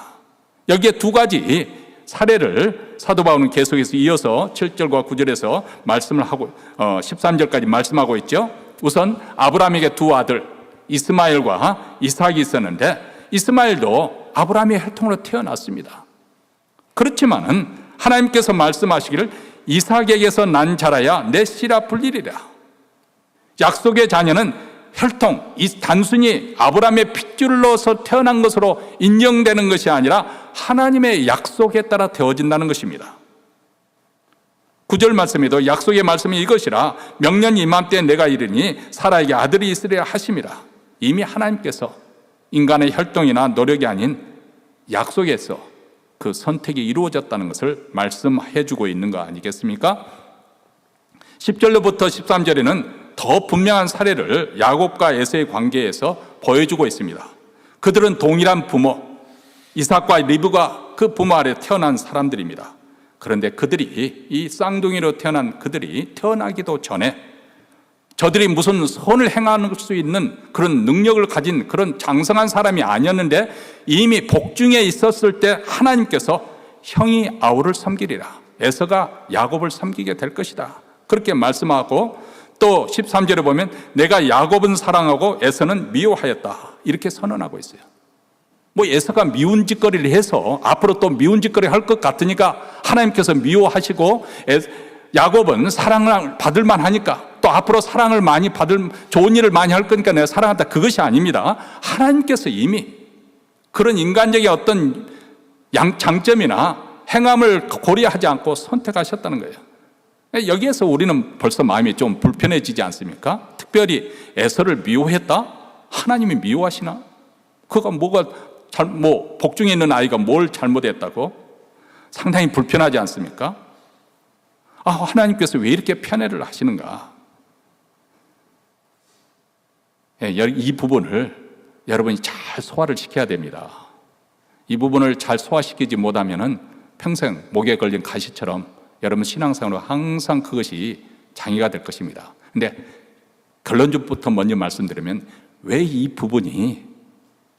Speaker 1: 여기에 두 가지 사례를 사도 바울은 계속해서 이어서 7절과 9절에서 말씀을 하고 13절까지 말씀하고 있죠. 우선 아브라함에게 두 아들 이스마엘과 이삭이 있었는데 이스마엘도 아브라함의 혈통으로 태어났습니다. 그렇지만은 하나님께서 말씀하시기를 이삭에게서 난 자라야 내 씨라 불리리라. 약속의 자녀는 혈통, 단순히 아브라함의 핏줄로서 태어난 것으로 인정되는 것이 아니라 하나님의 약속에 따라 되어진다는 것입니다. 9절 말씀에도 약속의 말씀이 이것이라 명년 이맘때 내가 이르니 사라에게 아들이 있으리라 하심이라. 이미 하나님께서 인간의 혈통이나 노력이 아닌 약속에서 그 선택이 이루어졌다는 것을 말씀해 주고 있는 거 아니겠습니까? 10절로부터 13절에는 더 분명한 사례를 야곱과 에서의 관계에서 보여주고 있습니다. 그들은 동일한 부모, 이삭과 리브가 그 부모 아래 태어난 사람들입니다. 그런데 그들이, 이 쌍둥이로 태어난 그들이 태어나기도 전에 저들이 무슨 선을 행할 수 있는 그런 능력을 가진 그런 장성한 사람이 아니었는데 이미 복중에 있었을 때 하나님께서 형이 아우를 섬기리라, 에서가 야곱을 섬기게 될 것이다, 그렇게 말씀하고 또 13절에 보면 내가 야곱은 사랑하고 에서는 미워하였다, 이렇게 선언하고 있어요. 뭐 에서가 미운 짓거리를 해서 앞으로 또 미운 짓거리 할 것 같으니까 하나님께서 미워하시고 야곱은 사랑을 받을 만하니까 또 앞으로 사랑을 많이 받을, 좋은 일을 많이 할 거니까 내가 사랑한다, 그것이 아닙니다. 하나님께서 이미 그런 인간적인 어떤 장점이나 행함을 고려하지 않고 선택하셨다는 거예요. 여기에서 우리는 벌써 마음이 좀 불편해지지 않습니까? 특별히 에서를 미워했다? 하나님이 미워하시나? 그가 뭐가 복중에 있는 아이가 뭘 잘못했다고? 상당히 불편하지 않습니까? 하나님께서 왜 이렇게 편애를 하시는가? 이 부분을 여러분이 잘 소화를 시켜야 됩니다. 이 부분을 잘 소화시키지 못하면은 평생 목에 걸린 가시처럼 여러분 신앙생활로 항상 그것이 장애가 될 것입니다. 근데 결론부터 먼저 말씀드리면 왜 이 부분이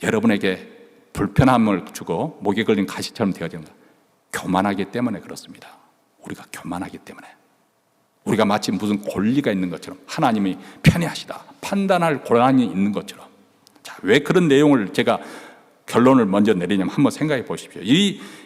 Speaker 1: 여러분에게 불편함을 주고 목에 걸린 가시처럼 되어지는가? 교만하기 때문에 그렇습니다. 우리가 교만하기 때문에, 우리가 마치 무슨 권리가 있는 것처럼, 하나님이 편애하시다, 판단할 권한이 있는 것처럼. 자, 왜 그런 내용을 제가 결론을 먼저 내리냐면 한번 생각해 보십시오.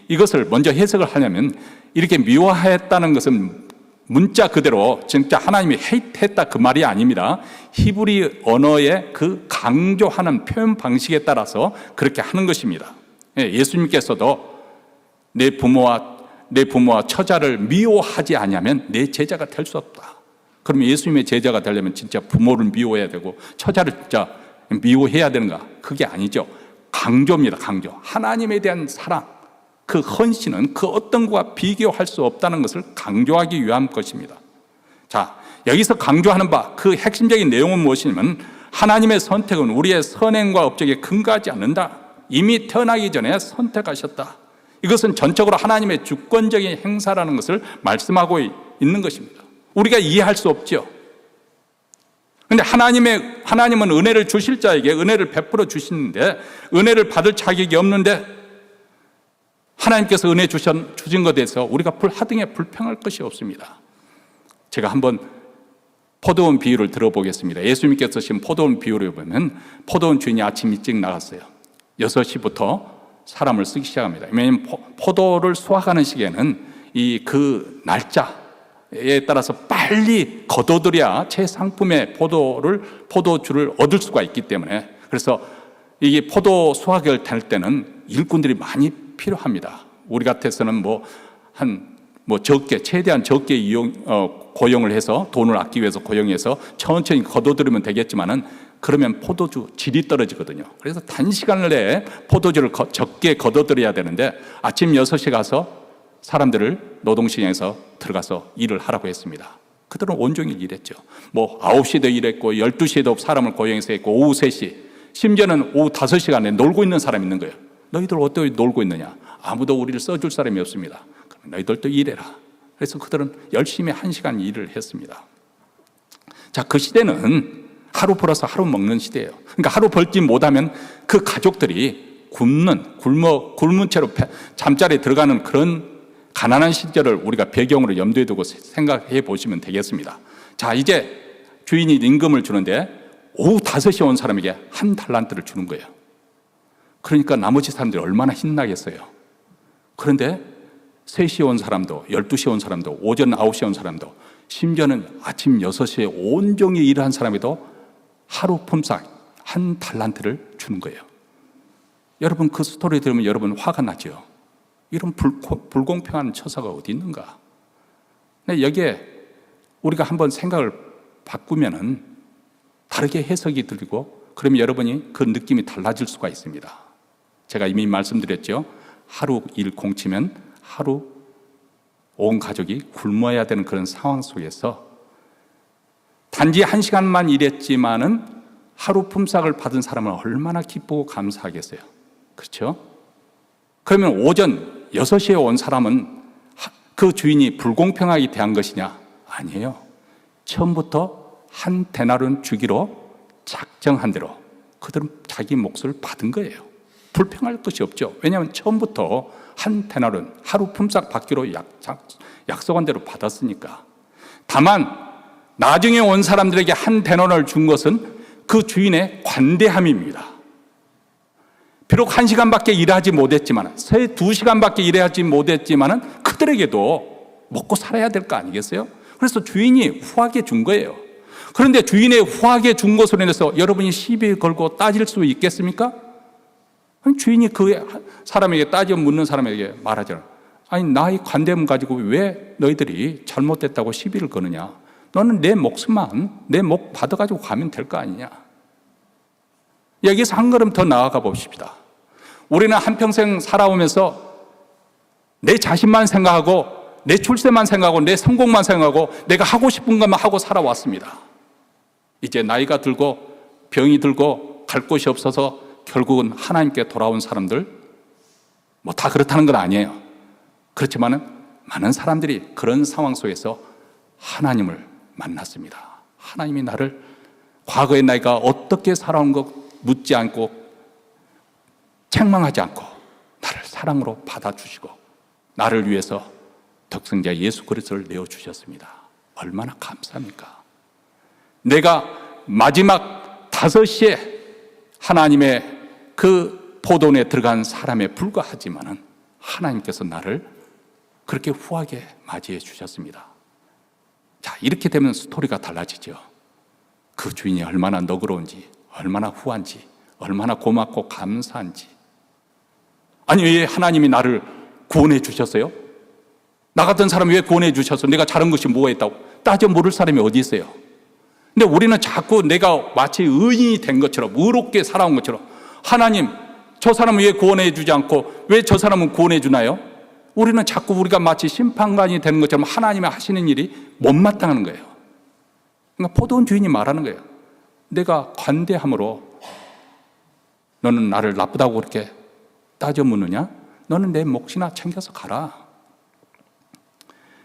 Speaker 1: 이것을 먼저 해석을 하려면 이렇게 미워했다는 것은 문자 그대로 진짜 하나님이 헤이트했다 그 말이 아닙니다. 히브리 언어의 그 강조하는 표현 방식에 따라서 그렇게 하는 것입니다. 예수님께서도 내 부모와 처자를 미워하지 않으면 내 제자가 될 수 없다. 그러면 예수님의 제자가 되려면 진짜 부모를 미워해야 되고 처자를 진짜 미워해야 되는가? 그게 아니죠. 강조입니다. 강조. 하나님에 대한 사랑, 그 헌신은 그 어떤 것과 비교할 수 없다는 것을 강조하기 위한 것입니다. 자, 여기서 강조하는 바 그 핵심적인 내용은 무엇이냐면 하나님의 선택은 우리의 선행과 업적에 근거하지 않는다. 이미 태어나기 전에 선택하셨다. 이것은 전적으로 하나님의 주권적인 행사라는 것을 말씀하고 있는 것입니다. 우리가 이해할 수 없죠. 그런데 하나님은 은혜를 주실 자에게 은혜를 베풀어 주시는데 은혜를 받을 자격이 없는데 하나님께서 은혜 주신 것에 대해서 우리가 하등에 불평할 것이 없습니다. 제가 한번 포도원 비유를 들어보겠습니다. 예수님께서 쓰신 포도원 비유를 보면 포도원 주인이 아침 일찍 나갔어요. 6시부터 사람을 쓰기 시작합니다. 왜냐하면 포도를 수확하는 시기에는 그 날짜에 따라서 빨리 거둬들여야 최상품의 포도주를 얻을 수가 있기 때문에, 그래서 이게 포도 수확을 할 때는 일꾼들이 많이 필요합니다. 우리 같아서는 최대한 적게 고용을 해서 돈을 아끼기 위해서 고용해서 천천히 거둬들이면 되겠지만은 그러면 포도주 질이 떨어지거든요. 그래서 단시간 내에 포도주를 적게 거둬들여야 되는데 아침 6시에 가서 사람들을 노동시장에서 들어가서 일을 하라고 했습니다. 그들은 온종일 일했죠. 9시도 일했고 12시에도 사람을 고용해서 했고 오후 3시, 심지어는 오후 5시간에 놀고 있는 사람이 있는 거예요. 너희들 어떻게 놀고 있느냐? 아무도 우리를 써줄 사람이 없습니다. 그럼 너희들도 일해라. 그래서 그들은 열심히 1시간 일을 했습니다. 자, 그 시대는 하루 벌어서 하루 먹는 시대예요. 그러니까 하루 벌지 못하면 그 가족들이 굶은 채로 잠자리에 들어가는 그런 가난한 시절을 우리가 배경으로 염두에 두고 생각해 보시면 되겠습니다. 자, 이제 주인이 임금을 주는데 오후 5시에 온 사람에게 1달란트를 주는 거예요. 그러니까 나머지 사람들이 얼마나 신나겠어요. 그런데 3시에 온 사람도, 12시에 온 사람도, 오전 9시에 온 사람도, 심지어는 아침 6시에 온종일 일한 사람에도 하루 품삯 1달란트를 주는 거예요. 여러분, 그 스토리 들으면 여러분 화가 나죠? 이런 불공평한 처사가 어디 있는가? 근데 여기에 우리가 한번 생각을 바꾸면은 다르게 해석이 들리고, 그러면 여러분이 그 느낌이 달라질 수가 있습니다. 제가 이미 말씀드렸죠. 하루 일 공치면 하루 온 가족이 굶어야 되는 그런 상황 속에서 단지 1시간만 일했지만은 하루 품삯을 받은 사람은 얼마나 기쁘고 감사하겠어요. 그렇죠? 그러면 오전 6시에 온 사람은 그 주인이 불공평하게 대한 것이냐? 아니에요. 처음부터 1데나리온 주기로 작정한 대로 그들은 자기 몫을 받은 거예요. 불평할 것이 없죠. 왜냐하면 처음부터 1데나리온 하루 품삯 받기로 약속한 대로 받았으니까. 다만 나중에 온 사람들에게 1데나리온을 준 것은 그 주인의 관대함입니다. 비록 1시간밖에 일하지 못했지만, 2시간밖에 일하지 못했지만 그들에게도 먹고 살아야 될 거 아니겠어요? 그래서 주인이 후하게 준 거예요. 그런데 주인의 후하게 준 것으로 인해서 여러분이 시비 걸고 따질 수 있겠습니까? 주인이 그 사람에게 따져 묻는 사람에게 말하잖아요. 아니, 나의 관대함 가지고 왜 너희들이 잘못됐다고 시비를 거느냐? 너는 내 몫 받아가지고 가면 될 거 아니냐? 여기서 한 걸음 더 나아가 봅시다. 우리는 한평생 살아오면서 내 자신만 생각하고 내 출세만 생각하고 내 성공만 생각하고 내가 하고 싶은 것만 하고 살아왔습니다. 이제 나이가 들고 병이 들고 갈 곳이 없어서 결국은 하나님께 돌아온 사람들, 다 그렇다는 건 아니에요. 그렇지만은 많은 사람들이 그런 상황 속에서 하나님을 만났습니다. 하나님이 나를 과거의 나이가 어떻게 살아온 것 묻지 않고 책망하지 않고 나를 사랑으로 받아주시고 나를 위해서 독생자 예수 그리스도를 내어주셨습니다. 얼마나 감사합니까? 내가 마지막 5시에 하나님의 그 포도원에 들어간 사람에 불과하지만은 하나님께서 나를 그렇게 후하게 맞이해 주셨습니다. 자, 이렇게 되면 스토리가 달라지죠. 그 주인이 얼마나 너그러운지, 얼마나 후한지, 얼마나 고맙고 감사한지. 아니, 왜 하나님이 나를 구원해 주셨어요? 나 같은 사람이 왜 구원해 주셔서 내가 잘한 것이 뭐가 있다고 따져 물을 사람이 어디 있어요? 근데 우리는 자꾸 내가 마치 의인이 된 것처럼, 의롭게 살아온 것처럼, 하나님, 저 사람은 왜 구원해 주지 않고 왜 저 사람은 구원해 주나요? 우리는 자꾸 우리가 마치 심판관이 되는 것처럼 하나님이 하시는 일이 못마땅한 거예요. 그러니까 포도원 주인이 말하는 거예요. 내가 관대함으로 너는 나를 나쁘다고 그렇게 따져 묻느냐? 너는 내 몫이나 챙겨서 가라.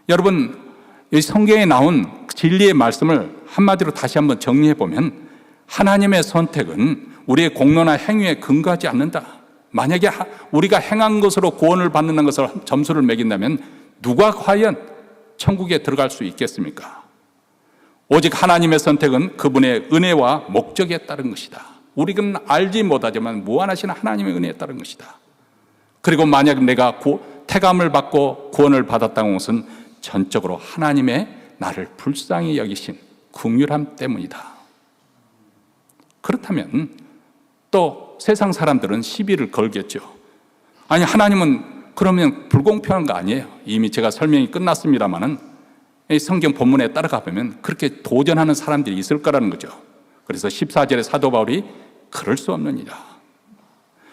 Speaker 1: 여러분, 이 성경에 나온 진리의 말씀을 한마디로 다시 한번 정리해 보면 하나님의 선택은 우리의 공로나 행위에 근거하지 않는다. 만약에 우리가 행한 것으로 구원을 받는 것을 점수를 매긴다면 누가 과연 천국에 들어갈 수 있겠습니까? 오직 하나님의 선택은 그분의 은혜와 목적에 따른 것이다. 우리는 알지 못하지만 무한하신 하나님의 은혜에 따른 것이다. 그리고 만약 내가 태감을 받고 구원을 받았다는 것은 전적으로 하나님의 나를 불쌍히 여기신 긍휼함 때문이다. 그렇다면 또 세상 사람들은 시비를 걸겠죠. 아니, 하나님은 그러면 불공평한 거 아니에요? 이미 제가 설명이 끝났습니다마는 이 성경 본문에 따라가 보면 그렇게 도전하는 사람들이 있을 거라는 거죠. 그래서 14절에 사도 바울이 그럴 수 없느니라.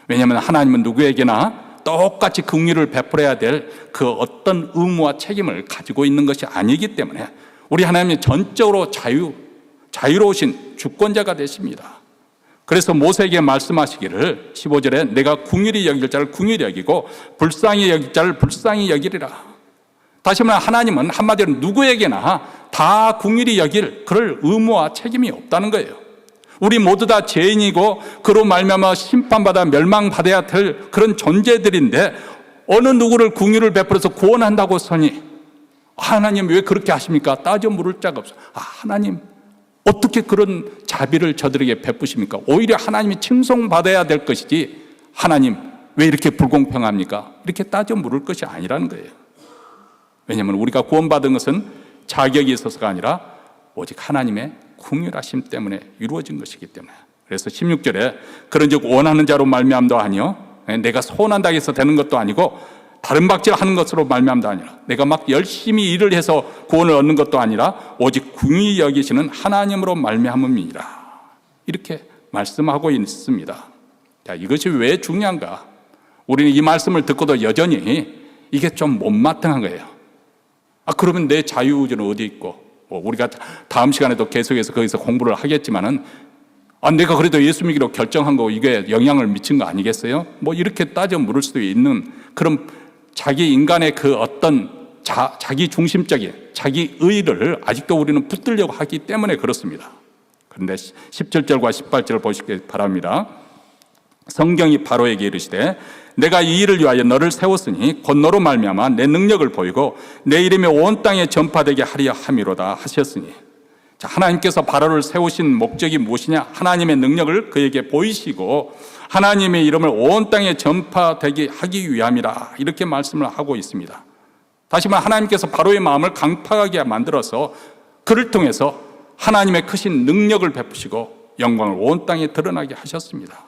Speaker 1: 왜냐하면 하나님은 누구에게나 똑같이 긍휼을 베풀어야 될 그 어떤 의무와 책임을 가지고 있는 것이 아니기 때문에 우리 하나님이 전적으로 자유로우신 주권자가 되십니다. 그래서 모세에게 말씀하시기를 15절에 내가 긍휼히 여길 자를 긍휼히 여기고 불쌍히 여길 자를 불쌍히 여기리라. 다시 말하면 하나님은 한마디로 누구에게나 다 긍휼히 여길 그럴 의무와 책임이 없다는 거예요. 우리 모두 다 죄인이고 그로 말미암아 심판받아 멸망받아야 될 그런 존재들인데 어느 누구를 긍휼을 베풀어서 구원한다고 서니 하나님 왜 그렇게 하십니까? 따져 물을 자가 없어. 하나님 어떻게 그런 자비를 저들에게 베푸십니까? 오히려 하나님이 칭송받아야 될 것이지 하나님 왜 이렇게 불공평합니까? 이렇게 따져 물을 것이 아니라는 거예요. 왜냐하면 우리가 구원받은 것은 자격이 있어서가 아니라 오직 하나님의 긍휼하심 때문에 이루어진 것이기 때문에. 그래서 16절에 그런즉 원하는 자로 말미암도 아니요 내가 소원한다고 해서 되는 것도 아니고 다른 박질하는 것으로 말미암도 아니라 내가 막 열심히 일을 해서 구원을 얻는 것도 아니라 오직 긍휼히 여기시는 하나님으로 말미암음이니라. 이렇게 말씀하고 있습니다. 자, 이것이 왜 중요한가? 우리는 이 말씀을 듣고도 여전히 이게 좀 못마땅한 거예요. 그러면 내 자유의지는 어디 있고 우리가 다음 시간에도 계속해서 거기서 공부를 하겠지만은 내가 그래도 예수 믿기로 결정한 거 이게 영향을 미친 거 아니겠어요? 이렇게 따져 물을 수도 있는 그런 자기 인간의 그 어떤 자기 중심적인 자기 의를 아직도 우리는 붙들려고 하기 때문에 그렇습니다. 그런데 17절과 18절을 보시기 바랍니다. 성경이 바로에게 이르시되 내가 이 일을 위하여 너를 세웠으니 곧 너로 말미암아 내 능력을 보이고 내 이름이 온 땅에 전파되게 하려 함이로다 하셨으니. 자, 하나님께서 바로를 세우신 목적이 무엇이냐? 하나님의 능력을 그에게 보이시고 하나님의 이름을 온 땅에 전파되게 하기 위함이라. 이렇게 말씀을 하고 있습니다. 다시 말해 하나님께서 바로의 마음을 강팍하게 만들어서 그를 통해서 하나님의 크신 능력을 베푸시고 영광을 온 땅에 드러나게 하셨습니다.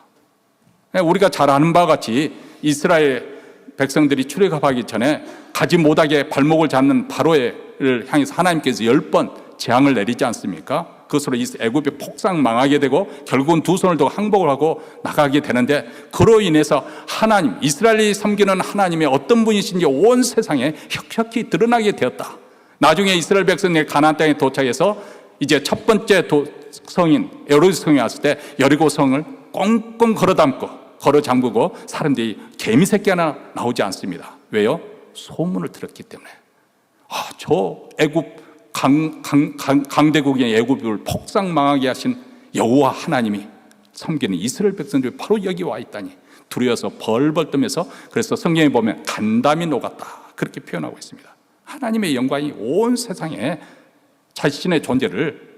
Speaker 1: 우리가 잘 아는 바와 같이 이스라엘 백성들이 출애굽하기 전에 가지 못하게 발목을 잡는 바로를 향해서 하나님께서 10번 재앙을 내리지 않습니까? 그것으로 애굽이 폭삭 망하게 되고 결국은 두 손을 두고 항복을 하고 나가게 되는데 그로 인해서 하나님, 이스라엘이 섬기는 하나님의 어떤 분이신지 온 세상에 혁혁히 드러나게 되었다. 나중에 이스라엘 백성들이 가나안 땅에 도착해서 이제 첫 번째 성인 에로드 성에 왔을 때 여리고 성을 꽁꽁 걸어 잠그고 사람들이 개미 새끼 하나 나오지 않습니다. 왜요? 소문을 들었기 때문에. 저 애굽 강대국인 애굽을 폭삭 망하게 하신 여호와 하나님이 섬기는 이스라엘 백성들이 바로 여기 와 있다니 두려워서 벌벌 떨면서 그래서 성경에 보면 간담이 녹았다 그렇게 표현하고 있습니다. 하나님의 영광이 온 세상에 자신의 존재를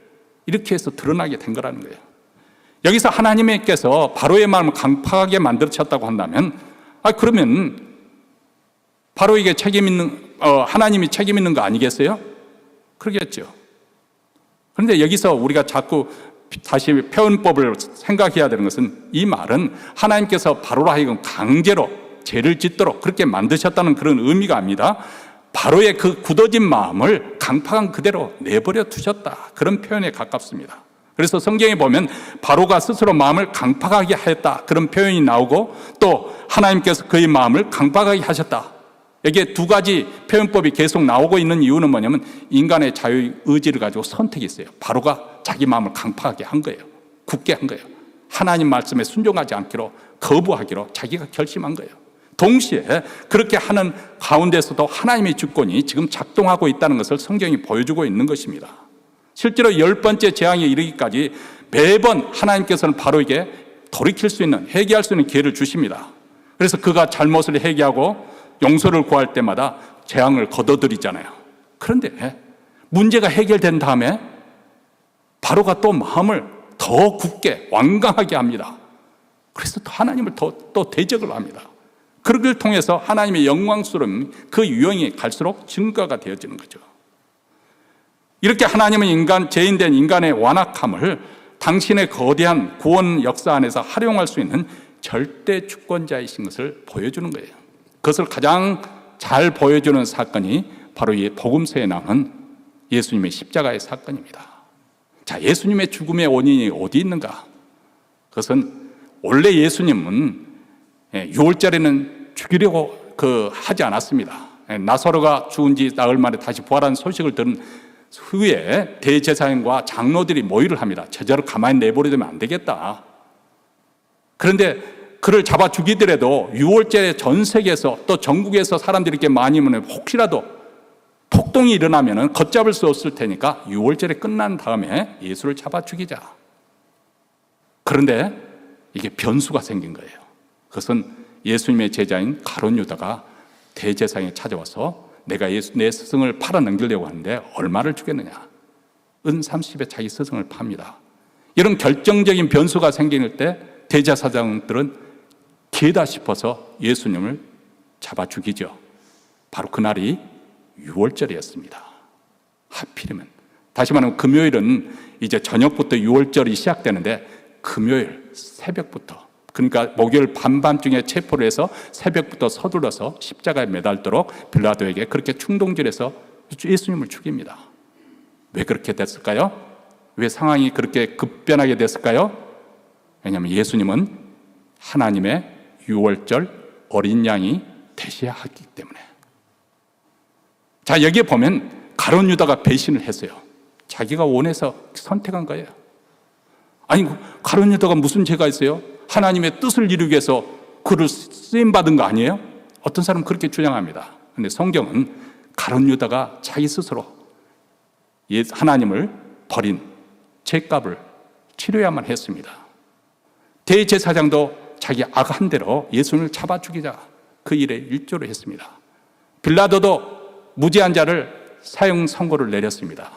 Speaker 1: 이렇게 해서 드러나게 된 거라는 거예요. 여기서 하나님께서 바로의 마음을 강팍하게 만들었다고 한다면 그러면 바로에게 하나님이 책임 있는 거 아니겠어요? 그러겠죠. 그런데 여기서 우리가 자꾸 다시 표현법을 생각해야 되는 것은 이 말은 하나님께서 바로로 하여금 강제로 죄를 짓도록 그렇게 만드셨다는 그런 의미가 아닙니다. 바로의 그 굳어진 마음을 강팍한 그대로 내버려 두셨다. 그런 표현에 가깝습니다. 그래서 성경에 보면 바로가 스스로 마음을 강팍하게 하였다. 그런 표현이 나오고 또 하나님께서 그의 마음을 강팍하게 하셨다. 여기에 두 가지 표현법이 계속 나오고 있는 이유는 뭐냐면 인간의 자유의지를 가지고 선택이 있어요. 바로가 자기 마음을 강팍하게 한 거예요. 굳게 한 거예요. 하나님 말씀에 순종하지 않기로 거부하기로 자기가 결심한 거예요. 동시에 그렇게 하는 가운데서도 하나님의 주권이 지금 작동하고 있다는 것을 성경이 보여주고 있는 것입니다. 실제로 10번째 재앙에 이르기까지 매번 하나님께서는 바로에게 돌이킬 수 있는 회개할 수 있는 기회를 주십니다. 그래서 그가 잘못을 회개하고 용서를 구할 때마다 재앙을 거둬들이잖아요. 그런데 문제가 해결된 다음에 바로가 또 마음을 더 굳게 완강하게 합니다. 그래서 또 하나님을 또 대적을 합니다. 그걸 통해서 하나님의 영광스러움, 그 유형이 갈수록 증가가 되어지는 거죠. 이렇게 하나님은 죄인된 인간의 완악함을 당신의 거대한 구원 역사 안에서 활용할 수 있는 절대 주권자이신 것을 보여주는 거예요. 그것을 가장 잘 보여주는 사건이 바로 이 복음서에 나오는 예수님의 십자가의 사건입니다. 자, 예수님의 죽음의 원인이 어디 있는가? 그것은 원래 예수님은 유월절에는 죽이려고 하지 않았습니다. 나사로가 죽은 지 나흘 만에 다시 부활한 소식을 들은 후에 대제사장과 장로들이 모의를 합니다. 저자를 가만히 내버려두면 안 되겠다. 그런데 그를 잡아 죽이더라도 유월절에 전 세계에서 또 전국에서 사람들이 이렇게 많이 오면 혹시라도 폭동이 일어나면 걷잡을 수 없을 테니까 유월절에 끝난 다음에 예수를 잡아 죽이자. 그런데 이게 변수가 생긴 거예요. 그것은 예수님의 제자인 가룟 유다가 대제사장에 찾아와서 내가 내 스승을 팔아 넘기려고 하는데 얼마를 주겠느냐. 은 30에 자기 스승을 팝니다. 이런 결정적인 변수가 생길 때 대제사장들은 기회다 싶어서 예수님을 잡아 죽이죠. 바로 그날이 유월절이었습니다. 하필이면 다시 말하면 금요일은 이제 저녁부터 유월절이 시작되는데 금요일 새벽부터, 그러니까 목요일 밤밤중에 체포를 해서 새벽부터 서둘러서 십자가에 매달도록 빌라도에게 그렇게 충동질해서 예수님을 죽입니다. 왜 그렇게 됐을까요? 왜 상황이 그렇게 급변하게 됐을까요? 왜냐하면 예수님은 하나님의 유월절 어린 양이 되셔야 하기 때문에. 자, 여기에 보면 가룟 유다가 배신을 했어요. 자기가 원해서 선택한 거예요. 아니, 가룟 유다가 무슨 죄가 있어요? 하나님의 뜻을 이루기 위해서 그를 쓰임받은 거 아니에요? 어떤 사람은 그렇게 주장합니다. 그런데 성경은 가룟 유다가 자기 스스로 하나님을 버린 죄값을 치료해야만 했습니다. 대제사장도 자기 악한 대로 예수님을 잡아 죽이자 그 일에 일조를 했습니다. 빌라도도 무죄한 자를 사형 선고를 내렸습니다.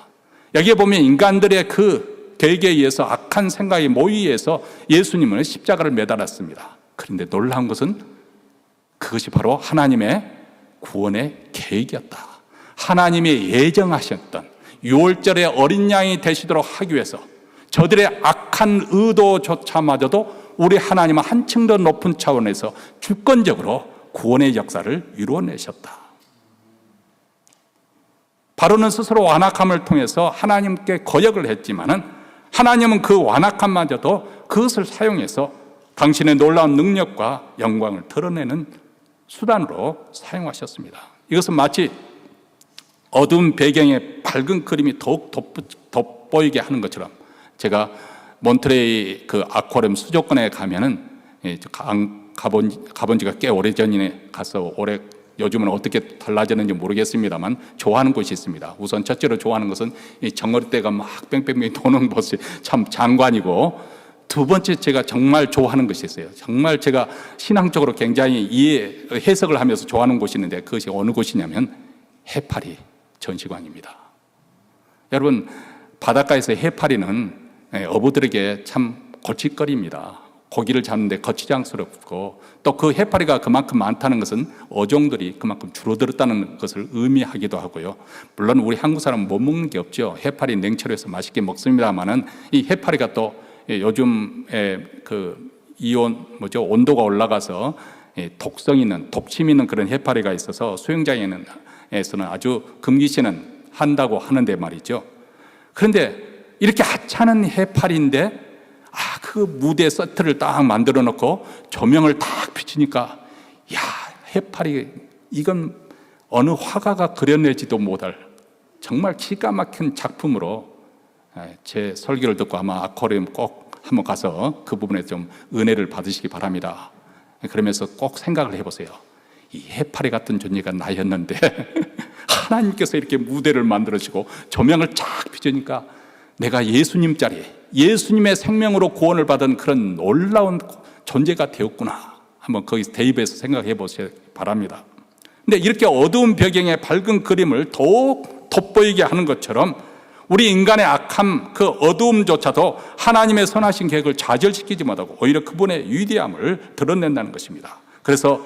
Speaker 1: 여기에 보면 인간들의 그 계획에 의해서 악한 생각에 모의해서 예수님은 십자가를 매달았습니다. 그런데 놀라운 것은 그것이 바로 하나님의 구원의 계획이었다. 하나님이 예정하셨던 유월절의 어린 양이 되시도록 하기 위해서 저들의 악한 의도조차마저도 우리 하나님은 한층 더 높은 차원에서 주권적으로 구원의 역사를 이루어내셨다. 바로는 스스로 완악함을 통해서 하나님께 거역을 했지만은 하나님은 그 완악함마저도 그것을 사용해서 당신의 놀라운 능력과 영광을 드러내는 수단으로 사용하셨습니다. 이것은 마치 어두운 배경에 밝은 그림이 더욱 돋보이게 하는 것처럼, 제가 몬트레이 그 아쿠아리움 수족관에 가면은 가본 지가 꽤 오래전이네 가서 요즘은 어떻게 달라졌는지 모르겠습니다만 좋아하는 곳이 있습니다. 우선 첫째로 좋아하는 것은 이 정어리떼가 막 뺑뺑뺑 도는 곳이 참 장관이고, 두 번째 제가 정말 좋아하는 것이 있어요. 정말 제가 신앙적으로 굉장히 해석을 하면서 좋아하는 곳이 있는데 그것이 어느 곳이냐면 해파리 전시관입니다. 여러분, 바닷가에서 해파리는 어부들에게 참 골칫거리입니다. 고기를 잡는데 거추장스럽고, 또 그 해파리가 그만큼 많다는 것은 어종들이 그만큼 줄어들었다는 것을 의미하기도 하고요. 물론 우리 한국 사람은 못 먹는 게 없죠. 해파리 냉철해서 맛있게 먹습니다만은 이 해파리가 또 요즘에 그 온도가 올라가서 독성 있는, 독침 있는 그런 해파리가 있어서 수영장에서는 아주 금기시는 한다고 하는데 말이죠. 그런데 이렇게 하찮은 해파리인데 그 무대 세트를 딱 만들어 놓고 조명을 딱 비추니까, 야, 해파리, 이건 어느 화가가 그려내지도 못할 정말 기가 막힌 작품으로, 제 설교를 듣고 아마 아쿠아리움 꼭 한번 가서 그 부분에 좀 은혜를 받으시기 바랍니다. 그러면서 꼭 생각을 해보세요. 이 해파리 같은 존재가 나였는데 하나님께서 이렇게 무대를 만들어주시고 조명을 쫙 비추니까 내가 예수님의 생명으로 구원을 받은 그런 놀라운 존재가 되었구나. 한번 거기서 대입해서 생각해 보시기 바랍니다. 근데 이렇게 어두운 배경에 밝은 그림을 더욱 돋보이게 하는 것처럼 우리 인간의 악함, 그 어두움조차도 하나님의 선하신 계획을 좌절시키지 못하고 오히려 그분의 위대함을 드러낸다는 것입니다. 그래서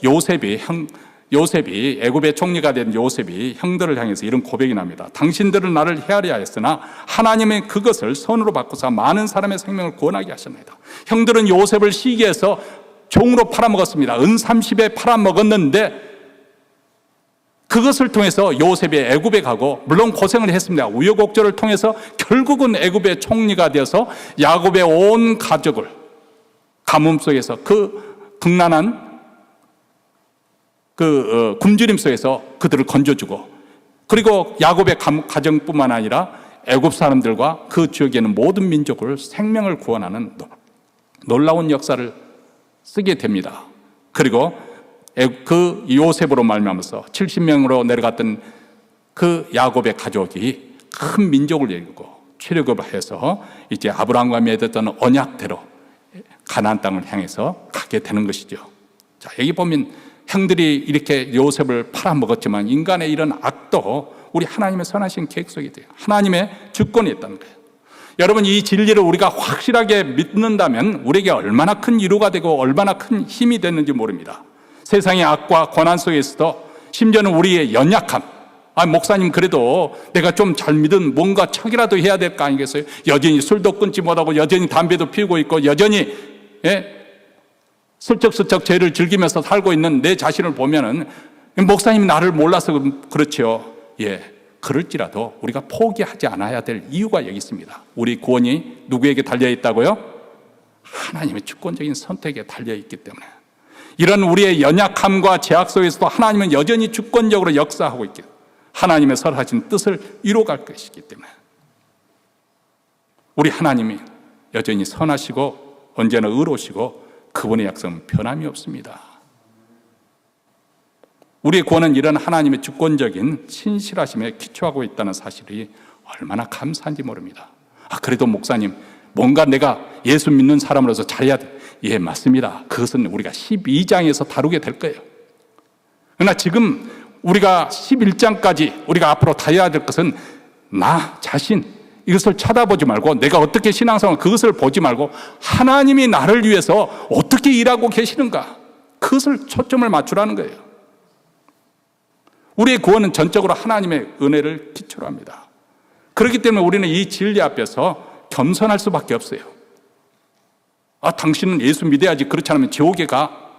Speaker 1: 요셉이 애굽의 총리가 된 요셉이 형들을 향해서 이런 고백이 납니다. 당신들은 나를 헤아려 하였으나 하나님은 그것을 선으로 바꾸사 많은 사람의 생명을 구원하게 하셨나이다. 형들은 요셉을 시기해서 종으로 팔아먹었습니다. 은 30에 팔아먹었는데 그것을 통해서 요셉이 애굽에 가고 물론 고생을 했습니다. 우여곡절을 통해서 결국은 애굽의 총리가 되어서 야곱의 온 가족을 가뭄 속에서 그 극난한 굶주림 속에서 그들을 건져주고, 그리고 야곱의 가정뿐만 아니라 애굽 사람들과 그 지역에 있는 모든 민족을 생명을 구원하는 놀라운 역사를 쓰게 됩니다. 그리고 그 요셉으로 말미암아서 70명으로 내려갔던 그 야곱의 가족이 큰 민족을 이루고 출애굽을 해서 이제 아브라함과 맺었던 언약대로 가나안 땅을 향해서 가게 되는 것이죠. 자, 여기 보면 형들이 이렇게 요셉을 팔아먹었지만 인간의 이런 악도 우리 하나님의 선하신 계획 속에 돼요. 하나님의 주권이 있다는 거예요. 여러분, 이 진리를 우리가 확실하게 믿는다면 우리에게 얼마나 큰 위로가 되고 얼마나 큰 힘이 됐는지 모릅니다. 세상의 악과 고난 속에서도 심지어는 우리의 연약함, 목사님 그래도 내가 좀 잘 믿은 뭔가 척이라도 해야 될 거 아니겠어요? 여전히 술도 끊지 못하고 여전히 담배도 피우고 있고 여전히 슬쩍슬쩍 죄를 즐기면서 살고 있는 내 자신을 보면은 목사님이 나를 몰라서 그렇지요. 그럴지라도 우리가 포기하지 않아야 될 이유가 여기 있습니다. 우리 구원이 누구에게 달려있다고요? 하나님의 주권적인 선택에 달려있기 때문에. 이런 우리의 연약함과 제약 속에서도 하나님은 여전히 주권적으로 역사하고 있기, 하나님의 설하신 뜻을 이루어갈 것이기 때문에 우리 하나님이 여전히 선하시고 언제나 의로우시고 그분의 약속은 변함이 없습니다. 우리의 구원은 이런 하나님의 주권적인 신실하심에 기초하고 있다는 사실이 얼마나 감사한지 모릅니다. 그래도 목사님, 뭔가 내가 예수 믿는 사람으로서 잘해야 돼. 맞습니다. 그것은 우리가 12장에서 다루게 될 거예요. 그러나 지금 우리가 11장까지 우리가 앞으로 다해야 될 것은 나 자신, 이것을 쳐다보지 말고 내가 어떻게 신앙생활 그것을 보지 말고 하나님이 나를 위해서 어떻게 일하고 계시는가, 그것을 초점을 맞추라는 거예요. 우리의 구원은 전적으로 하나님의 은혜를 기초로 합니다. 그렇기 때문에 우리는 이 진리 앞에서 겸손할 수밖에 없어요. 당신은 예수 믿어야지, 그렇지 않으면 지옥에 가.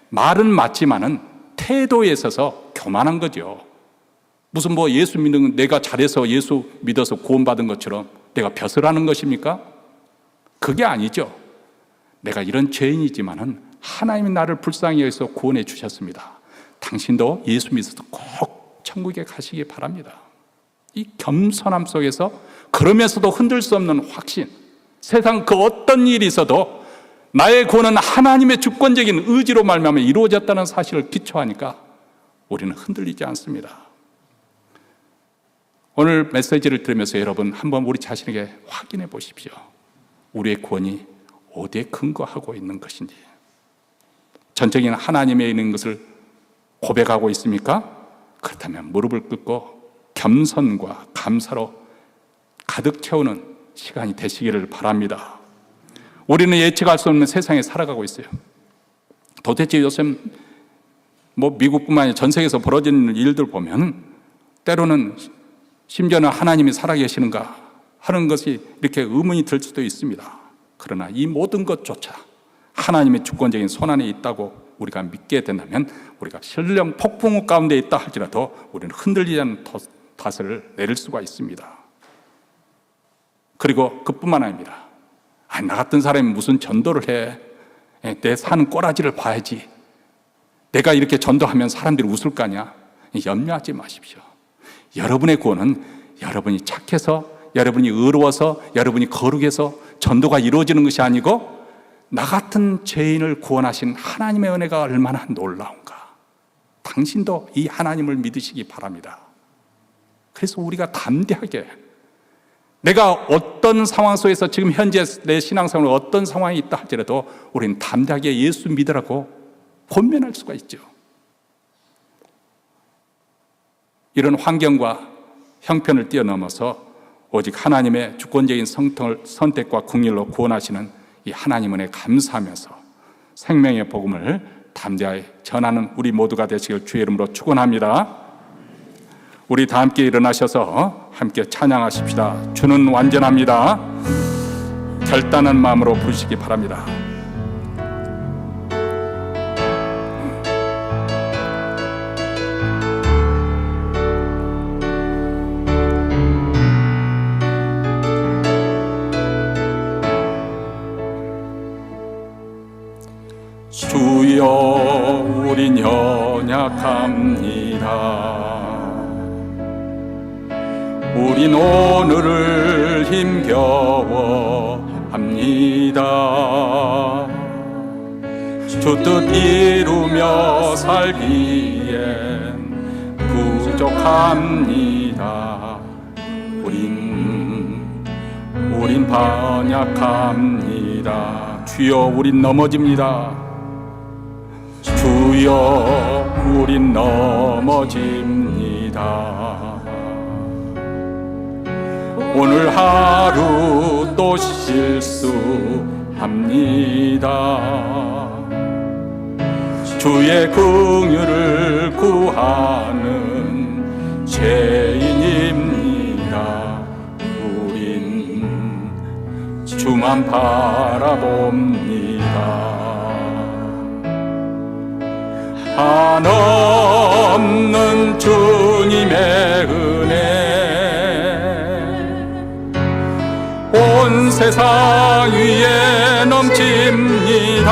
Speaker 1: 말은 맞지만은 태도에 있어서 교만한 거죠. 무슨 예수 믿는, 내가 잘해서 예수 믿어서 구원받은 것처럼 내가 벼슬하는 것입니까? 그게 아니죠. 내가 이런 죄인이지만은 하나님이 나를 불쌍히 여기서 구원해 주셨습니다. 당신도 예수 믿어서 꼭 천국에 가시기 바랍니다. 이 겸손함 속에서, 그러면서도 흔들 수 없는 확신, 세상 그 어떤 일이 있어도 나의 구원은 하나님의 주권적인 의지로 말미암아 이루어졌다는 사실을 기초하니까 우리는 흔들리지 않습니다. 오늘 메시지를 들으면서 여러분 한번 우리 자신에게 확인해 보십시오. 우리의 구원이 어디에 근거하고 있는 것인지, 전적인 하나님에 있는 것을 고백하고 있습니까? 그렇다면 무릎을 꿇고 겸손과 감사로 가득 채우는 시간이 되시기를 바랍니다. 우리는 예측할 수 없는 세상에 살아가고 있어요. 도대체 요즘 미국뿐만 아니라 전 세계에서 벌어지는 일들 보면 때로는 심지어는 하나님이 살아계시는가 하는 것이 이렇게 의문이 들 수도 있습니다. 그러나 이 모든 것조차 하나님의 주권적인 손안에 있다고 우리가 믿게 된다면 우리가 신령 폭풍우 가운데 있다 할지라도 우리는 흔들리지 않는 덫을 내릴 수가 있습니다. 그리고 그뿐만 아닙니다. 나 같은 사람이 무슨 전도를 해. 내 사는 꼬라지를 봐야지. 내가 이렇게 전도하면 사람들이 웃을 거 아니야. 염려하지 마십시오. 여러분의 구원은 여러분이 착해서, 여러분이 의로워서, 여러분이 거룩해서 전도가 이루어지는 것이 아니고 나 같은 죄인을 구원하신 하나님의 은혜가 얼마나 놀라운가. 당신도 이 하나님을 믿으시기 바랍니다. 그래서 우리가 담대하게 내가 어떤 상황 속에서 지금 현재 내 신앙생활에 어떤 상황이 있다 할지라도 우리는 담대하게 예수 믿으라고 권면할 수가 있죠. 이런 환경과 형편을 뛰어넘어서 오직 하나님의 주권적인 선택과 긍휼로 구원하시는 이 하나님 은혜에 감사하면서 생명의 복음을 담대하게 전하는 우리 모두가 되시길 주의 이름으로 축원합니다. 우리 다 함께 일어나셔서 함께 찬양하십시다. 주는 완전합니다. 결단한 마음으로 부르시기 바랍니다. 주여 우린 연약합니다. 우린 오늘을 힘겨워합니다. 주 뜻 이루며 살기엔 부족합니다. 우린 반약합니다. 주여 우린 넘어집니다. 주여 우린 넘어집니다. 오늘 하루 또 실수합니다. 주의 긍휼을 구하는 죄인입니다. 우린 주만 바라봅니다. 한없는 주님의 은혜 온 세상 위에 넘칩니다.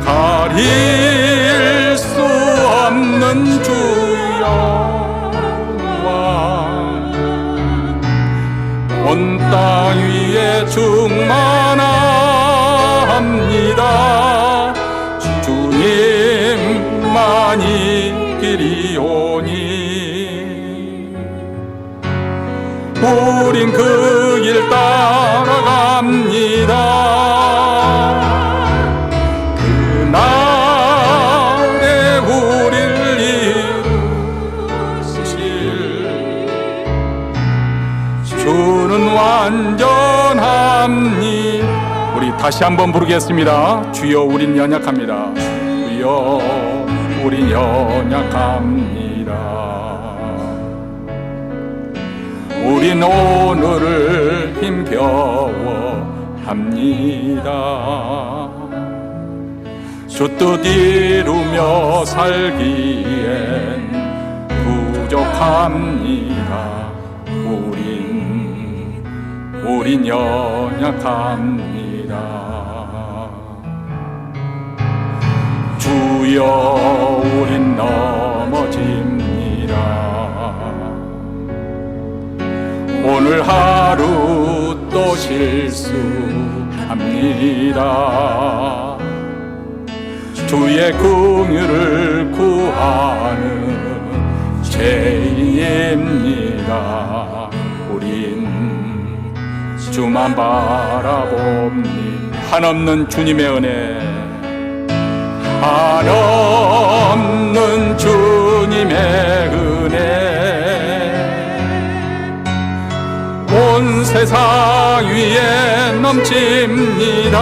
Speaker 1: 가릴 수 없는 주의 영광 온 땅 위에 충만합니다. 주님만이 길이오니 우린 그 길 따라갑니다. 그날에 우릴 이루실 주는 완전합니. 우리 다시 한번 부르겠습니다. 주여 우린 연약합니다. 주여 우린 연약합니다. 우린 오늘을 힘겨워합니다. 주 뜻 이루며 살기엔 부족합니다. 우린 연약합니다. 주여 우린 넘어집니다. 오늘 하루 또 실수합니다. 주의 긍휼을 구하는 죄인입니다. 우린 주만 바라봅니다. 한없는 주님의 은혜, 한없는 주님의 은혜 온 세상 위에 넘칩니다.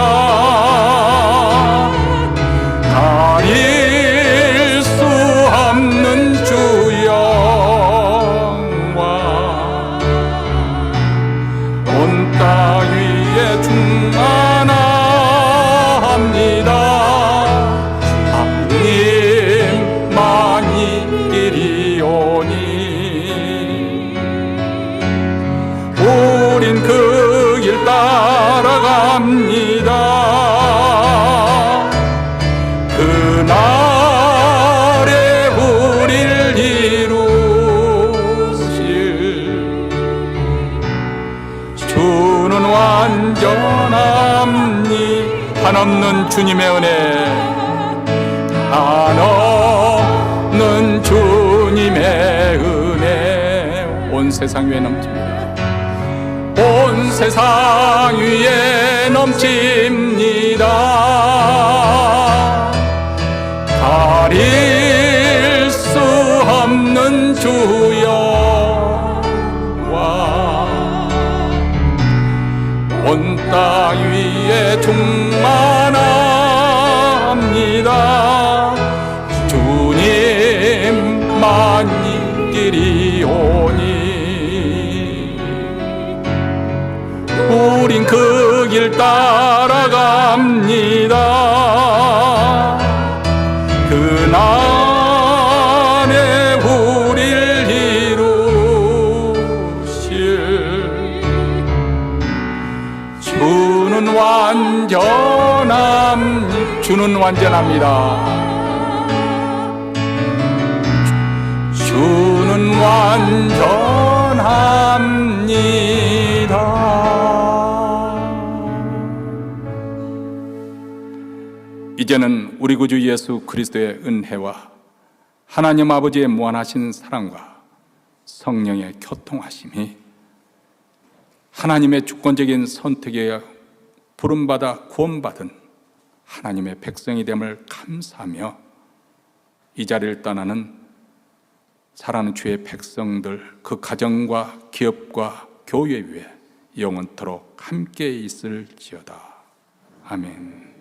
Speaker 1: 가릴 수 없는 주 영광 온 땅 위에 충만합니다. 하나님만이 길이오니 우린 그 길 따라갑니다. 그날에 우릴 이루실 주는 완전합니. 한없는 주님의 은혜, 한없는 주님의 은혜 온 세상 위에 넘칩니다. 온 세상 위에 넘칩니다. 가릴 수 없는 주여 온 땅 위에 충만합니다. 주님만 이길이 오니 우린 그 길 따라갑니다. 그날에 우릴 이루실 주는 완전합니다. 주는 완전합니다. 이제는 우리 구주 예수 그리스도의 은혜와 하나님 아버지의 무한하신 사랑과 성령의 교통하심이 하나님의 주권적인 선택에 부름받아 구원받은 하나님의 백성이 됨을 감사하며 이 자리를 떠나는 사랑하는 주의 백성들, 그 가정과 기업과 교회 위에 영원토록 함께 있을지어다. 아멘.